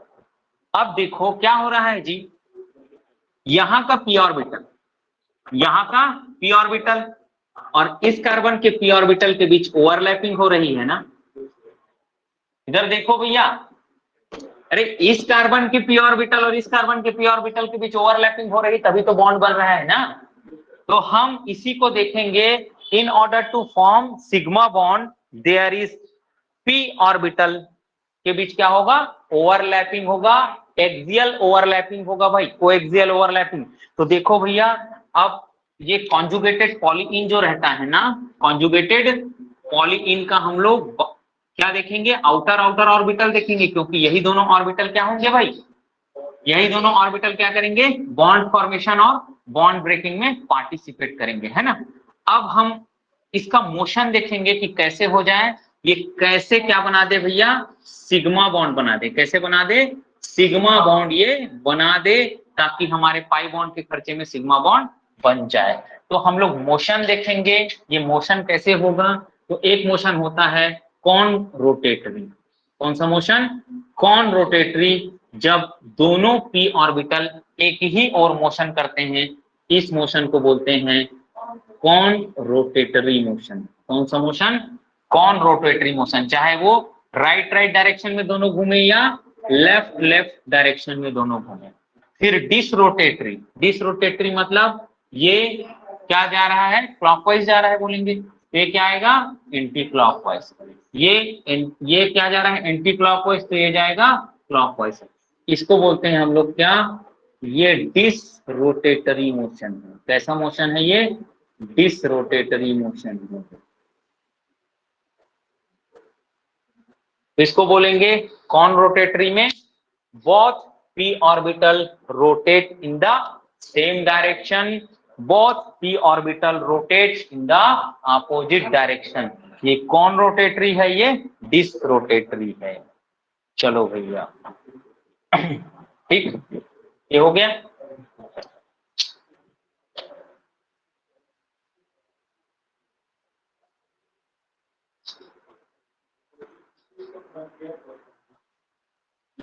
S1: अब देखो क्या हो रहा है जी, यहां का पी ऑर्बिटल, यहां का पी ऑर्बिटल और इस कार्बन के पी ऑर्बिटल के बीच ओवरलैपिंग हो रही है ना। इधर देखो भैया, अरे इस कार्बन के पी ऑर्बिटल और इस कार्बन के पी ऑर्बिटल के बीच ओवरलैपिंग हो रही, तभी तो बॉन्ड बन रहा है ना। तो हम इसी को देखेंगे। In order to form sigma bond there is P orbital के बीच क्या होगा? ओवरलैपिंग होगा, एक्सियल ओवरलैपिंग होगा भाई, कोएक्सियल ओवरलैपिंग। तो देखो भैया, अब ये कॉन्जुगेटेड पॉलीइन जो रहता है ना, कॉन्जुगेटेड पॉलीइन का हम लोग क्या देखेंगे? आउटर आउटर ऑर्बिटल देखेंगे, क्योंकि यही दोनों ऑर्बिटल क्या होंगे भाई? यही दोनों ऑर्बिटल क्या करेंगे? बॉन्ड फॉर्मेशन और बॉन्ड ब्रेकिंग में पार्टिसिपेट करेंगे, है ना। अब हम इसका मोशन देखेंगे कि कैसे हो जाए, ये कैसे क्या बना दे भैया? सिग्मा बॉन्ड बना दे। कैसे बना दे? सिग्मा बॉन्ड ये बना दे, ताकि हमारे पाई बॉन्ड के खर्चे में सिग्मा बॉन्ड बन जाए। तो हम लोग मोशन देखेंगे, ये मोशन कैसे होगा। तो एक मोशन होता है कॉन रोटेटरी। कौन सा मोशन? Cone rotatory. जब दोनों पी ऑर्बिटल एक ही और मोशन करते हैं, इस मोशन को बोलते हैं कॉन रोटेटरी मोशन। कौन सा मोशन? Cone rotatory motion. चाहे वो राइट राइट डायरेक्शन में दोनों घूमे या लेफ्ट लेफ्ट डायरेक्शन में दोनों घूमे। फिर डिसरोटेटरी। डिसरोटेटरी मतलब ये क्या जा रहा है? क्लॉकवाइज जा रहा है बोलेंगे, ये क्या आएगा? Anti clockwise. ये क्या जा रहा है? एंटी क्लॉकवाइज, तो ये जाएगा क्लॉकवाइज। इसको बोलते हैं हम लोग क्या? ये डिस रोटेटरी मोशन है। कैसा मोशन है ये? डिस रोटेटरी मोशन है। इसको बोलेंगे कौन रोटेटरी में? Both p orbital rotate in the same direction, both p orbital rotate in the opposite direction. ये कौन रोटेटरी है? ये डिस रोटेटरी है। चलो भैया ठीक, ये हो गया।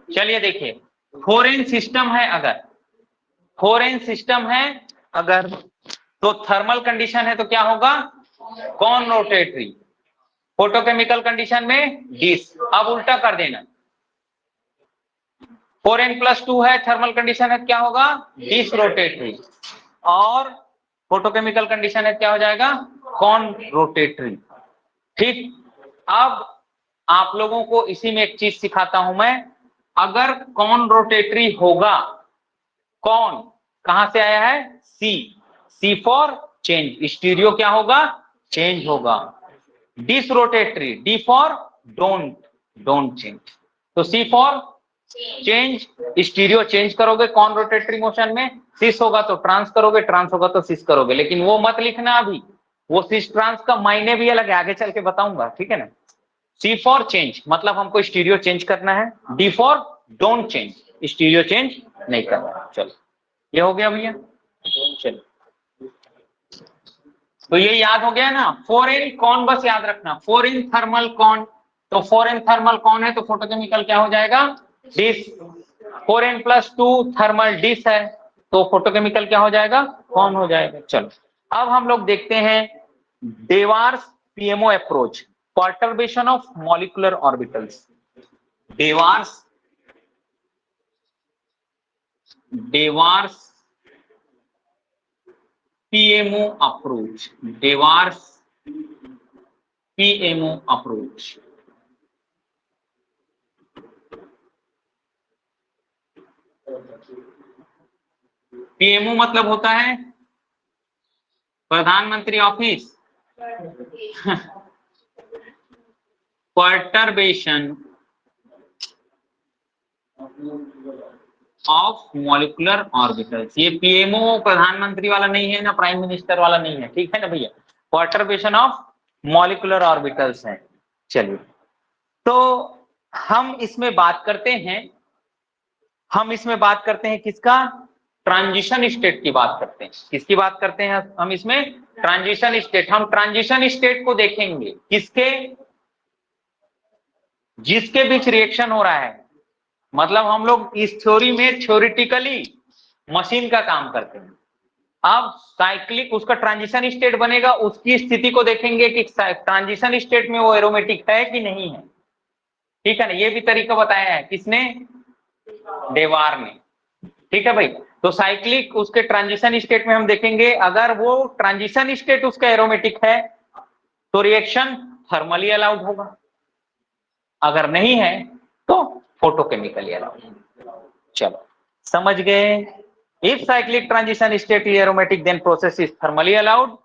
S1: चलिए देखिए, फोरेन सिस्टम है अगर, फोरेन सिस्टम है अगर, तो थर्मल कंडीशन है तो क्या होगा? कौन रोटेटरी। फोटोकेमिकल कंडीशन में डिस। अब उल्टा कर देना, 4n+2 है, थर्मल कंडीशन है, क्या होगा? Disrotatory. और फोटोकेमिकल कंडीशन है, क्या हो जाएगा? कौन रोटेटरी। ठीक। अब आप लोगों को इसी में एक चीज सिखाता हूं मैं। अगर कौन रोटेटरी होगा, कौन कहां से आया है? C, C for change, stereo क्या होगा, चेंज होगा। Disrotatory, D for don't, don't change. तो C for change, stereo change करोगे कौन रोटेटरी मोशन में, सिस होगा तो ट्रांस करोगे, ट्रांस होगा तो सिस करोगे, लेकिन वो मत लिखना अभी, वो सिस ट्रांस का मायने भी अलग है, आगे चल के बताऊंगा, ठीक है ना। सी फॉर चेंज मतलब हमको स्टीरियो चेंज करना है, D for don't change, stereo change नहीं करना। चलो ये हो गया भैया, चलो तो ये याद हो गया ना। 4n कौन बस याद रखना, 4n थर्मल कौन, तो 4n थर्मल कौन है तो फोटोकेमिकल क्या हो जाएगा, dish. 4n plus 2 thermal dish है तो फोटोकेमिकल क्या हो जाएगा, कौन हो जाएगा। चलो अब हम लोग देखते हैं Dewar's PMO approach, perturbation of molecular orbitals. Dewar's PMO approach, Dewar's PMO approach। PMO मतलब होता है प्रधानमंत्री office, perturbation of molecular orbitals. ये पीएमओ प्रधानमंत्री वाला नहीं है ना, प्राइम मिनिस्टर वाला नहीं है, ठीक है ना भैया, परटर्बेशन ऑफ मॉलिक्यूलर ऑर्बिटल्स है। चलिए तो हम इसमें बात करते हैं, किसका, ट्रांजिशन स्टेट की बात करते हैं। किसकी बात करते हैं हम इसमें, ट्रांजिशन स्टेट। हम ट्रांजिशन स्टेट को देखेंगे किसके, जिसके बीच रिएक्शन हो रहा है, मतलब हम लोग इस थ्योरी में थ्योरिटिकली मशीन का काम करते हैं। अब साइक्लिक उसका ट्रांजिशन स्टेट बनेगा, उसकी स्थिति को देखेंगे कि ट्रांजिशन स्टेट में वो एरोमेटिक है कि नहीं है, ठीक है ना। ये भी तरीका बताया है किसने, डेवार ने, ठीक है भाई। तो साइक्लिक उसके ट्रांजिशन स्टेट में हम देखेंगे, अगर वो ट्रांजिशन स्टेट उसका एरोमेटिक है तो रिएक्शन थर्मली अलाउड होगा, अगर नहीं है तो फोटोकेमिकली अलाउड। चलो समझ गए। If cyclic transition state is aromatic then process is thermally allowed,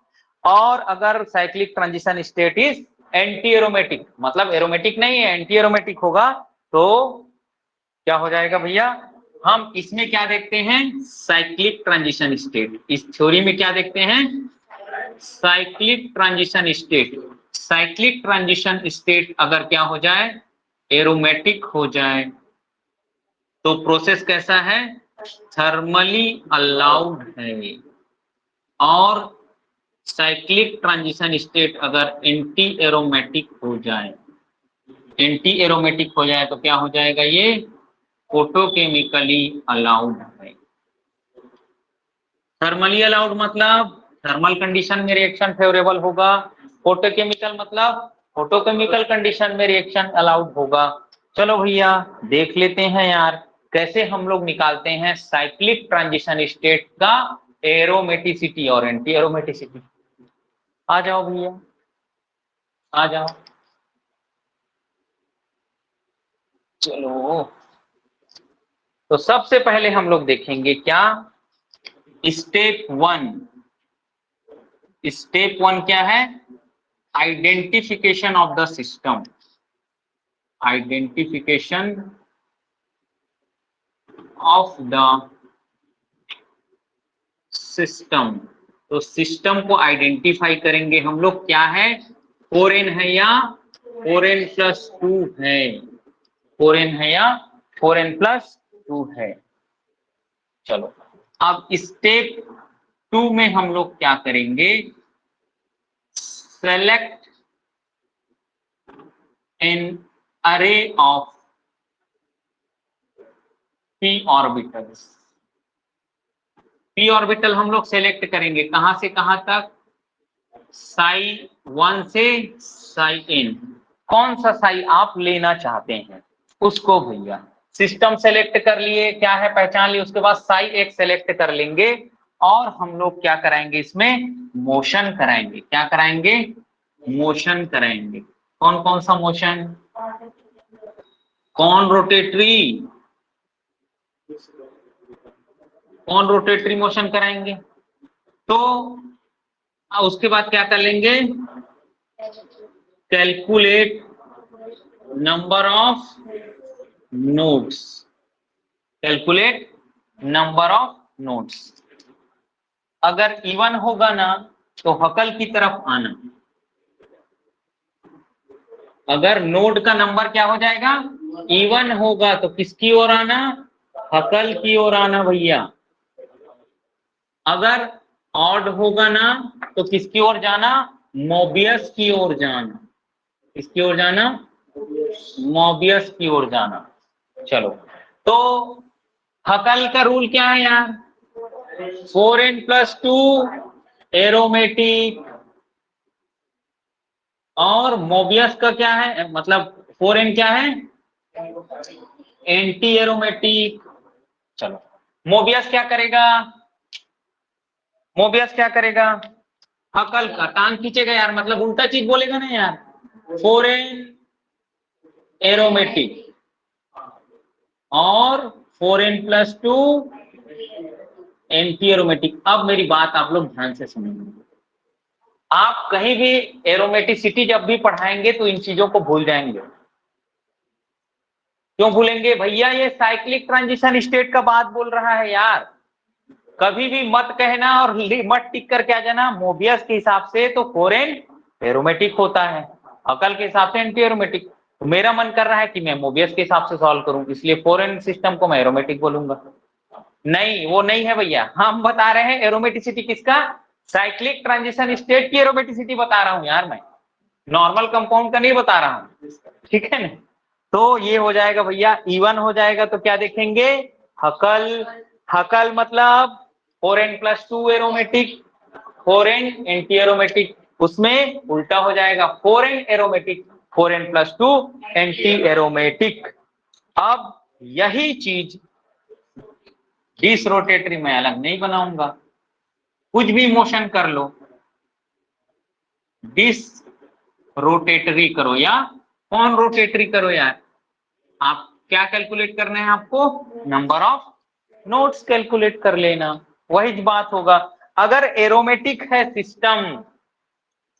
S1: और अगर cyclic transition state is antiaromatic, मतलब एरोमेटिक नहीं है एंटी एरोमेटिक होगा, तो क्या हो जाएगा भैया। हम इसमें क्या देखते हैं, साइक्लिक ट्रांजिशन स्टेट, इस थ्योरी में क्या देखते हैं, cyclic transition state. Cyclic transition state अगर क्या हो जाए, एरोमेटिक हो जाए, तो प्रोसेस कैसा है, थर्मली अलाउड है। और साइक्लिक ट्रांजिशन स्टेट अगर एंटी एरोमेटिक हो जाए, तो क्या हो जाएगा, ये फोटोकेमिकली अलाउड है। थर्मली अलाउड मतलब थर्मल कंडीशन में रिएक्शन फेवरेबल होगा, फोटोकेमिकल मतलब फोटोकेमिकल कंडीशन में रिएक्शन अलाउड होगा। चलो भैया देख लेते हैं यार कैसे हम लोग निकालते हैं साइक्लिक ट्रांजिशन स्टेट का एरोमेटिसिटी और एंटी एरोमेटिसिटी। आ जाओ भैया, आ जाओ। चलो तो सबसे पहले हम लोग देखेंगे क्या, स्टेप वन क्या है, identification of the system, identification of the system. तो सिस्टम को आइडेंटिफाई करेंगे हम लोग, क्या है, 4n है या 4n प्लस 2 है, 4n है या 4n प्लस 2 है। चलो अब स्टेप 2 में हम लोग क्या करेंगे, सेलेक्ट एन अरे of p orbitals. p orbital हम लोग सेलेक्ट करेंगे कहां से कहां तक, साई 1 से साई n, कौन सा साई आप लेना चाहते हैं उसको भैया। सिस्टम सेलेक्ट कर लिए, क्या है पहचान लिए, उसके बाद साई एक सेलेक्ट कर लेंगे और हम लोग क्या कराएंगे, इसमें मोशन कराएंगे। क्या कराएंगे, मोशन कराएंगे। कौन कौन सा मोशन, कौन रोटेटरी मोशन कराएंगे। तो उसके बाद क्या कर लेंगे, calculate number of nodes, calculate number of nodes. अगर इवन होगा ना तो हकल की तरफ आना, अगर नोड का नंबर क्या हो जाएगा, इवन होगा तो किसकी ओर आना, हकल की ओर आना भैया। अगर ऑड होगा ना तो किसकी ओर जाना, मोबियस की ओर जाना, किसकी ओर जाना, मोबियस की ओर जाना। चलो, तो हकल का रूल क्या है यार, 4n+2 एरोमेटिक, और मोबियस का क्या है, मतलब 4n क्या है, एंटी एरोमेटिक। चलो, मोबियस क्या करेगा, मोबियस क्या करेगा, हकल का टांग खींचेगा यार, मतलब उल्टा चीज बोलेगा ना यार, 4n एरोमेटिक और 4n+2 एंटी एरोमेटिक। अब मेरी बात आप लोग ध्यान से सुनेंगे, आप कहीं भी एरोमेटिसिटी जब भी पढ़ाएंगे तो इन चीजों को भूल जाएंगे। क्यों भूलेंगे भैया, ये साइक्लिक ट्रांजिशन स्टेट का बात बोल रहा है यार। कभी भी मत कहना और मत टिक करके आ जाना, मोबियस के हिसाब से तो 4n एरोमेटिक होता है, अकल के हिसाब से एंटी एरोमेटिक। तो मेरा मन कर रहा है कि मैं मोबियस के हिसाब से सॉल्व करूं, इसलिए 4n सिस्टम को मैं एरोमेटिक बोलूंगा। नहीं, वो नहीं है भैया, हम बता रहे हैं एरोमेटिसिटी किसका, साइक्लिक ट्रांजिशन स्टेट की एरोमेटिसिटी बता रहा हूं यार मैं, नॉर्मल कंपाउंड का नहीं बता रहा हूं, ठीक है ना। तो ये हो जाएगा भैया, इवन हो जाएगा तो क्या देखेंगे, हकल, हकल मतलब 4n+2 aromatic, 4n anti aromatic, उसमें उल्टा हो जाएगा 4n aromatic, 4n+2 anti aromatic. अब यही चीज डिस रोटेटरी में अलग नहीं बनाऊंगा, कुछ भी मोशन कर लो, डिस रोटेटरी करो या कौन रोटेटरी करो यार, आप क्या कैलकुलेट करना है आपको, नंबर ऑफ नोड्स कैलकुलेट कर लेना, वही बात होगा। अगर एरोमेटिक है सिस्टम,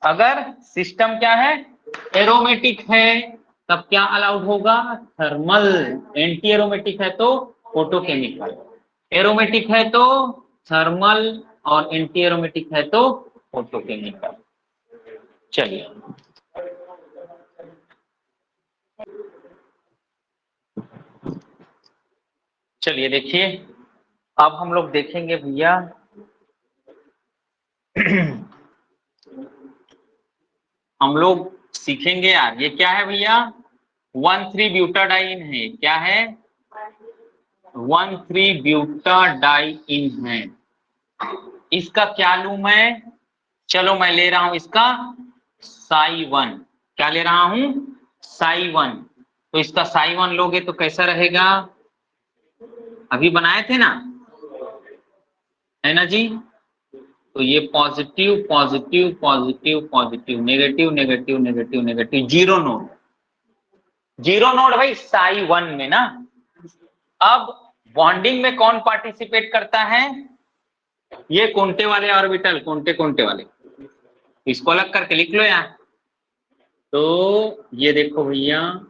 S1: अगर सिस्टम क्या है, एरोमेटिक है, तब क्या अलाउड होगा, थर्मल। एंटी एरोमेटिक है तो फोटोकेमिकल, एरोमेटिक है तो थर्मल, और एंटी एरोमेटिक है तो फोटोकेमिकल। चलिए, चलिए देखिए, अब हम लोग देखेंगे भैया हम लोग सीखेंगे यार, ये क्या है भैया, 1,3-ब्यूटाडाइन है, क्या है, 1,3-ब्यूटाडाइन है। इसका क्या लूं मैं, चलो मैं ले रहा हूं इसका Psi1, क्या ले रहा हूं, Psi1। तो इसका Psi1 लोगे तो कैसा रहेगा, अभी बनाए थे ना, है ना जी। तो ये positive positive positive positive, negative negative negative negative, zero node, zero node भाई Psi1 में ना। अब बॉन्डिंग में कौन पार्टिसिपेट करता है, ये कोंटे वाले ऑर्बिटल, कोंटे कोंटे वाले, इसको अलग करके लिख लो यार। तो ये देखो भैया,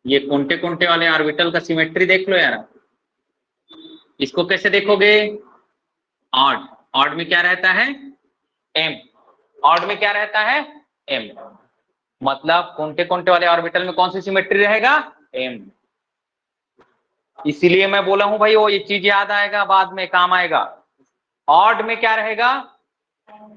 S1: ये कोंटे कोंटे वाले ऑर्बिटल का सिमेट्री देख लो यार। इसको कैसे देखोगे, ऑड, ऑड में क्या रहता है, m, ऑड में क्या रहता है, m, मतलब कोंटे कोंटे वाले ऑर्बिटल में कौन सी सिमेट्री रहेगा, m। इसीलिए मैं बोला हूं भाई, वो ये चीज याद आएगा, बाद में काम आएगा। ऑड में क्या रहेगा,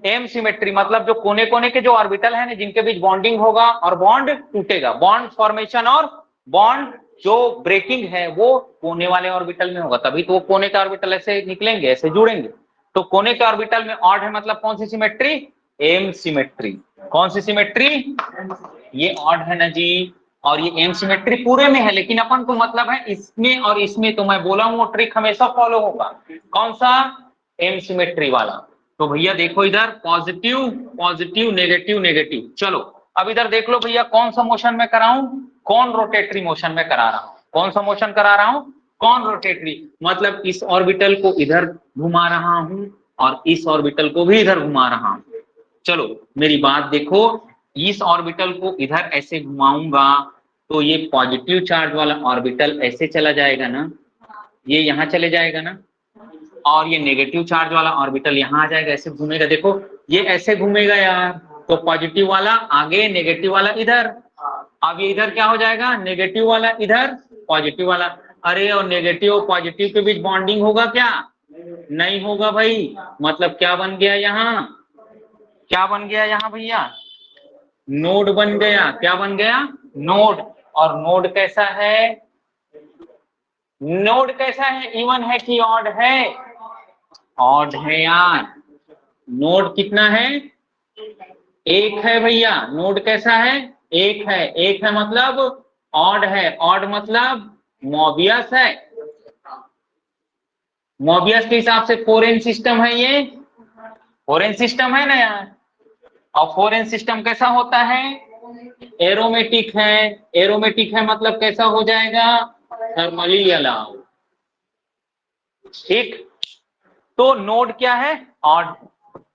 S1: एम सिमेट्री, मतलब जो कोने कोने के जो ऑर्बिटल है ना, जिनके बीच बॉन्डिंग होगा और बॉन्ड टूटेगा, बॉन्ड फॉर्मेशन और बॉन्ड जो ब्रेकिंग है वो कोने वाले ऑर्बिटल में होगा, तभी तो वो कोने के ऑर्बिटल ऐसे निकलेंगे, ऐसे जुड़ेंगे। तो कोने के ऑर्बिटल में ऑड है, मतलब कौन सी सिमेट्री, एम सिमेट्री। कौन सी सिमेट्री, ये ऑड है ना जी, और ये एम सिमेट्री पूरे में है, लेकिन अपन को मतलब है इसमें और इसमें। तो मैं बोला हूं वो ट्रिक हमेशा फॉलो होगा, कौन सा, एम सिमेट्री वाला। तो भैया देखो इधर, पॉजिटिव पॉजिटिव नेगेटिव नेगेटिव। चलो अब इधर देख लो भैया, कौन सा मोशन में कराऊं, कौन रोटेटरी मोशन में करा रहा हूं, कौन सा मोशन करा रहा हूं, कौन रोटेटरी, मतलब इस ऑर्बिटल को इधर घुमा रहा हूं और इस ऑर्बिटल को भी इधर घुमा रहा हूं। चलो मेरी बात देखो, इस ऑर्बिटल को इधर ऐसे घुमाऊंगा तो ये पॉजिटिव चार्ज वाला ऑर्बिटल ऐसे चला जाएगा ना, ये यहाँ चले जाएगा ना, और ये नेगेटिव चार्ज वाला ऑर्बिटल यहाँ आ जाएगा, ऐसे घूमेगा। देखो ये ऐसे घूमेगा यार, तो पॉजिटिव वाला आगे, नेगेटिव वाला इधर। अब ये इधर क्या हो जाएगा, नेगेटिव वाला इधर, पॉजिटिव वाला। अरे और नेगेटिव और पॉजिटिव के बीच बॉन्डिंग होगा क्या? नहीं होगा भाई। मतलब क्या बन गया यहाँ, क्या बन गया यहाँ भैया, नोड बन गया। क्या बन गया, नोड। और नोड कैसा है, नोड कैसा है, इवन है कि ऑड है? ऑड है यार। नोड कितना है, एक है भैया। नोड कैसा है, एक है। एक है मतलब ऑड है, ऑड मतलब मोबियस है। मोबियस के हिसाब से फोरेन सिस्टम है ये, फोरेन सिस्टम है ना यार। और फोरेन सिस्टम कैसा होता है, एरोमेटिक है। एरोमेटिक है मतलब कैसा हो जाएगा, थर्मली अलाउ। ठीक, तो नोड क्या है, ऑड।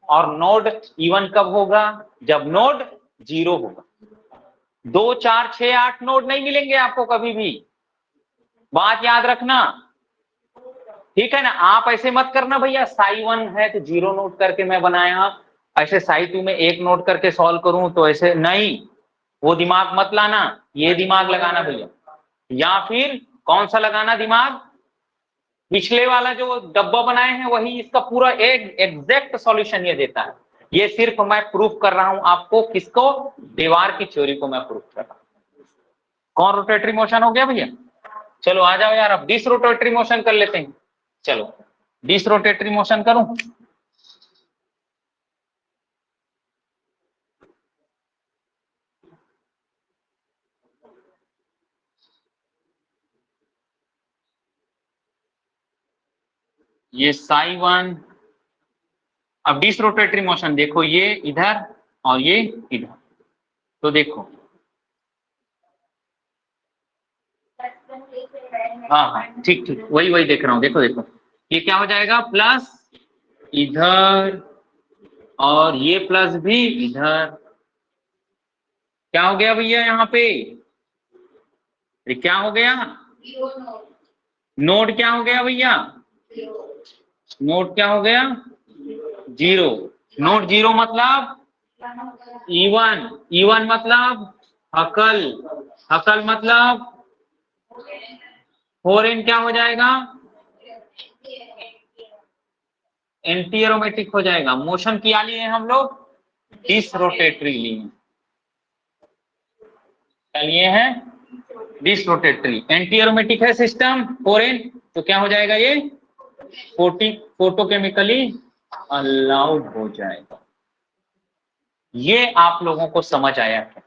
S1: और नोड इवन कब होगा, जब नोड 0 होगा। 2 4 6 8 नोड नहीं मिलेंगे आपको कभी भी, बात याद रखना। ठीक है ना, आप ऐसे मत करना भैया साई 1 है तो 0 नोट करके मैं बनाया, ऐसे साई 2 में 1 नोट करके सॉल्व करूं तो ऐसे नहीं, वो दिमाग मत लाना। ये दिमाग लगाना भैया, या फिर कौन सा लगाना दिमाग, पिछले वाला जो डब्बा बनाए हैं वही इसका पूरा एक एग्जैक्ट सॉल्यूशन ये देता है। ये सिर्फ मैं प्रूफ कर रहा हूं आपको, किसको, दीवार की थ्योरी को मैं प्रूफ कर रहा हूं। कौन रोटेटरी मोशन हो गया भैया, चलो आ जाओ यार, अब डिस रोटेटरी मोशन कर लेते हैं। चलो डिस रोटेटरी मोशन करूं, ये साई 1। अब डिस रोटेटरी मोशन देखो, ये इधर और ये इधर, तो देखो हाँ हाँ ठीक ठीक, वही वही देख रहा हूँ। देखो देखो ये क्या हो जाएगा, प्लस इधर और ये प्लस भी इधर। क्या हो गया भैया यहाँ पे, ये क्या हो गया, नोड क्या हो गया भैया, नोड क्या हो गया, 0। नोड 0 मतलब इवन, इवन मतलब हकल, हकल मतलब फोरेन क्या हो जाएगा, एंटी एरोमेटिक हो जाएगा। मोशन क्या लिए हम लोग, डिस रोटेटरी लिए, क्या लिए हैं, डिस रोटेटरी। एंटी एरोमेटिक है सिस्टम फोरेन, तो क्या हो जाएगा ये, फोटोकेमिकली अलाउड हो जाएगा। ये आप लोगों को समझ आया क्या?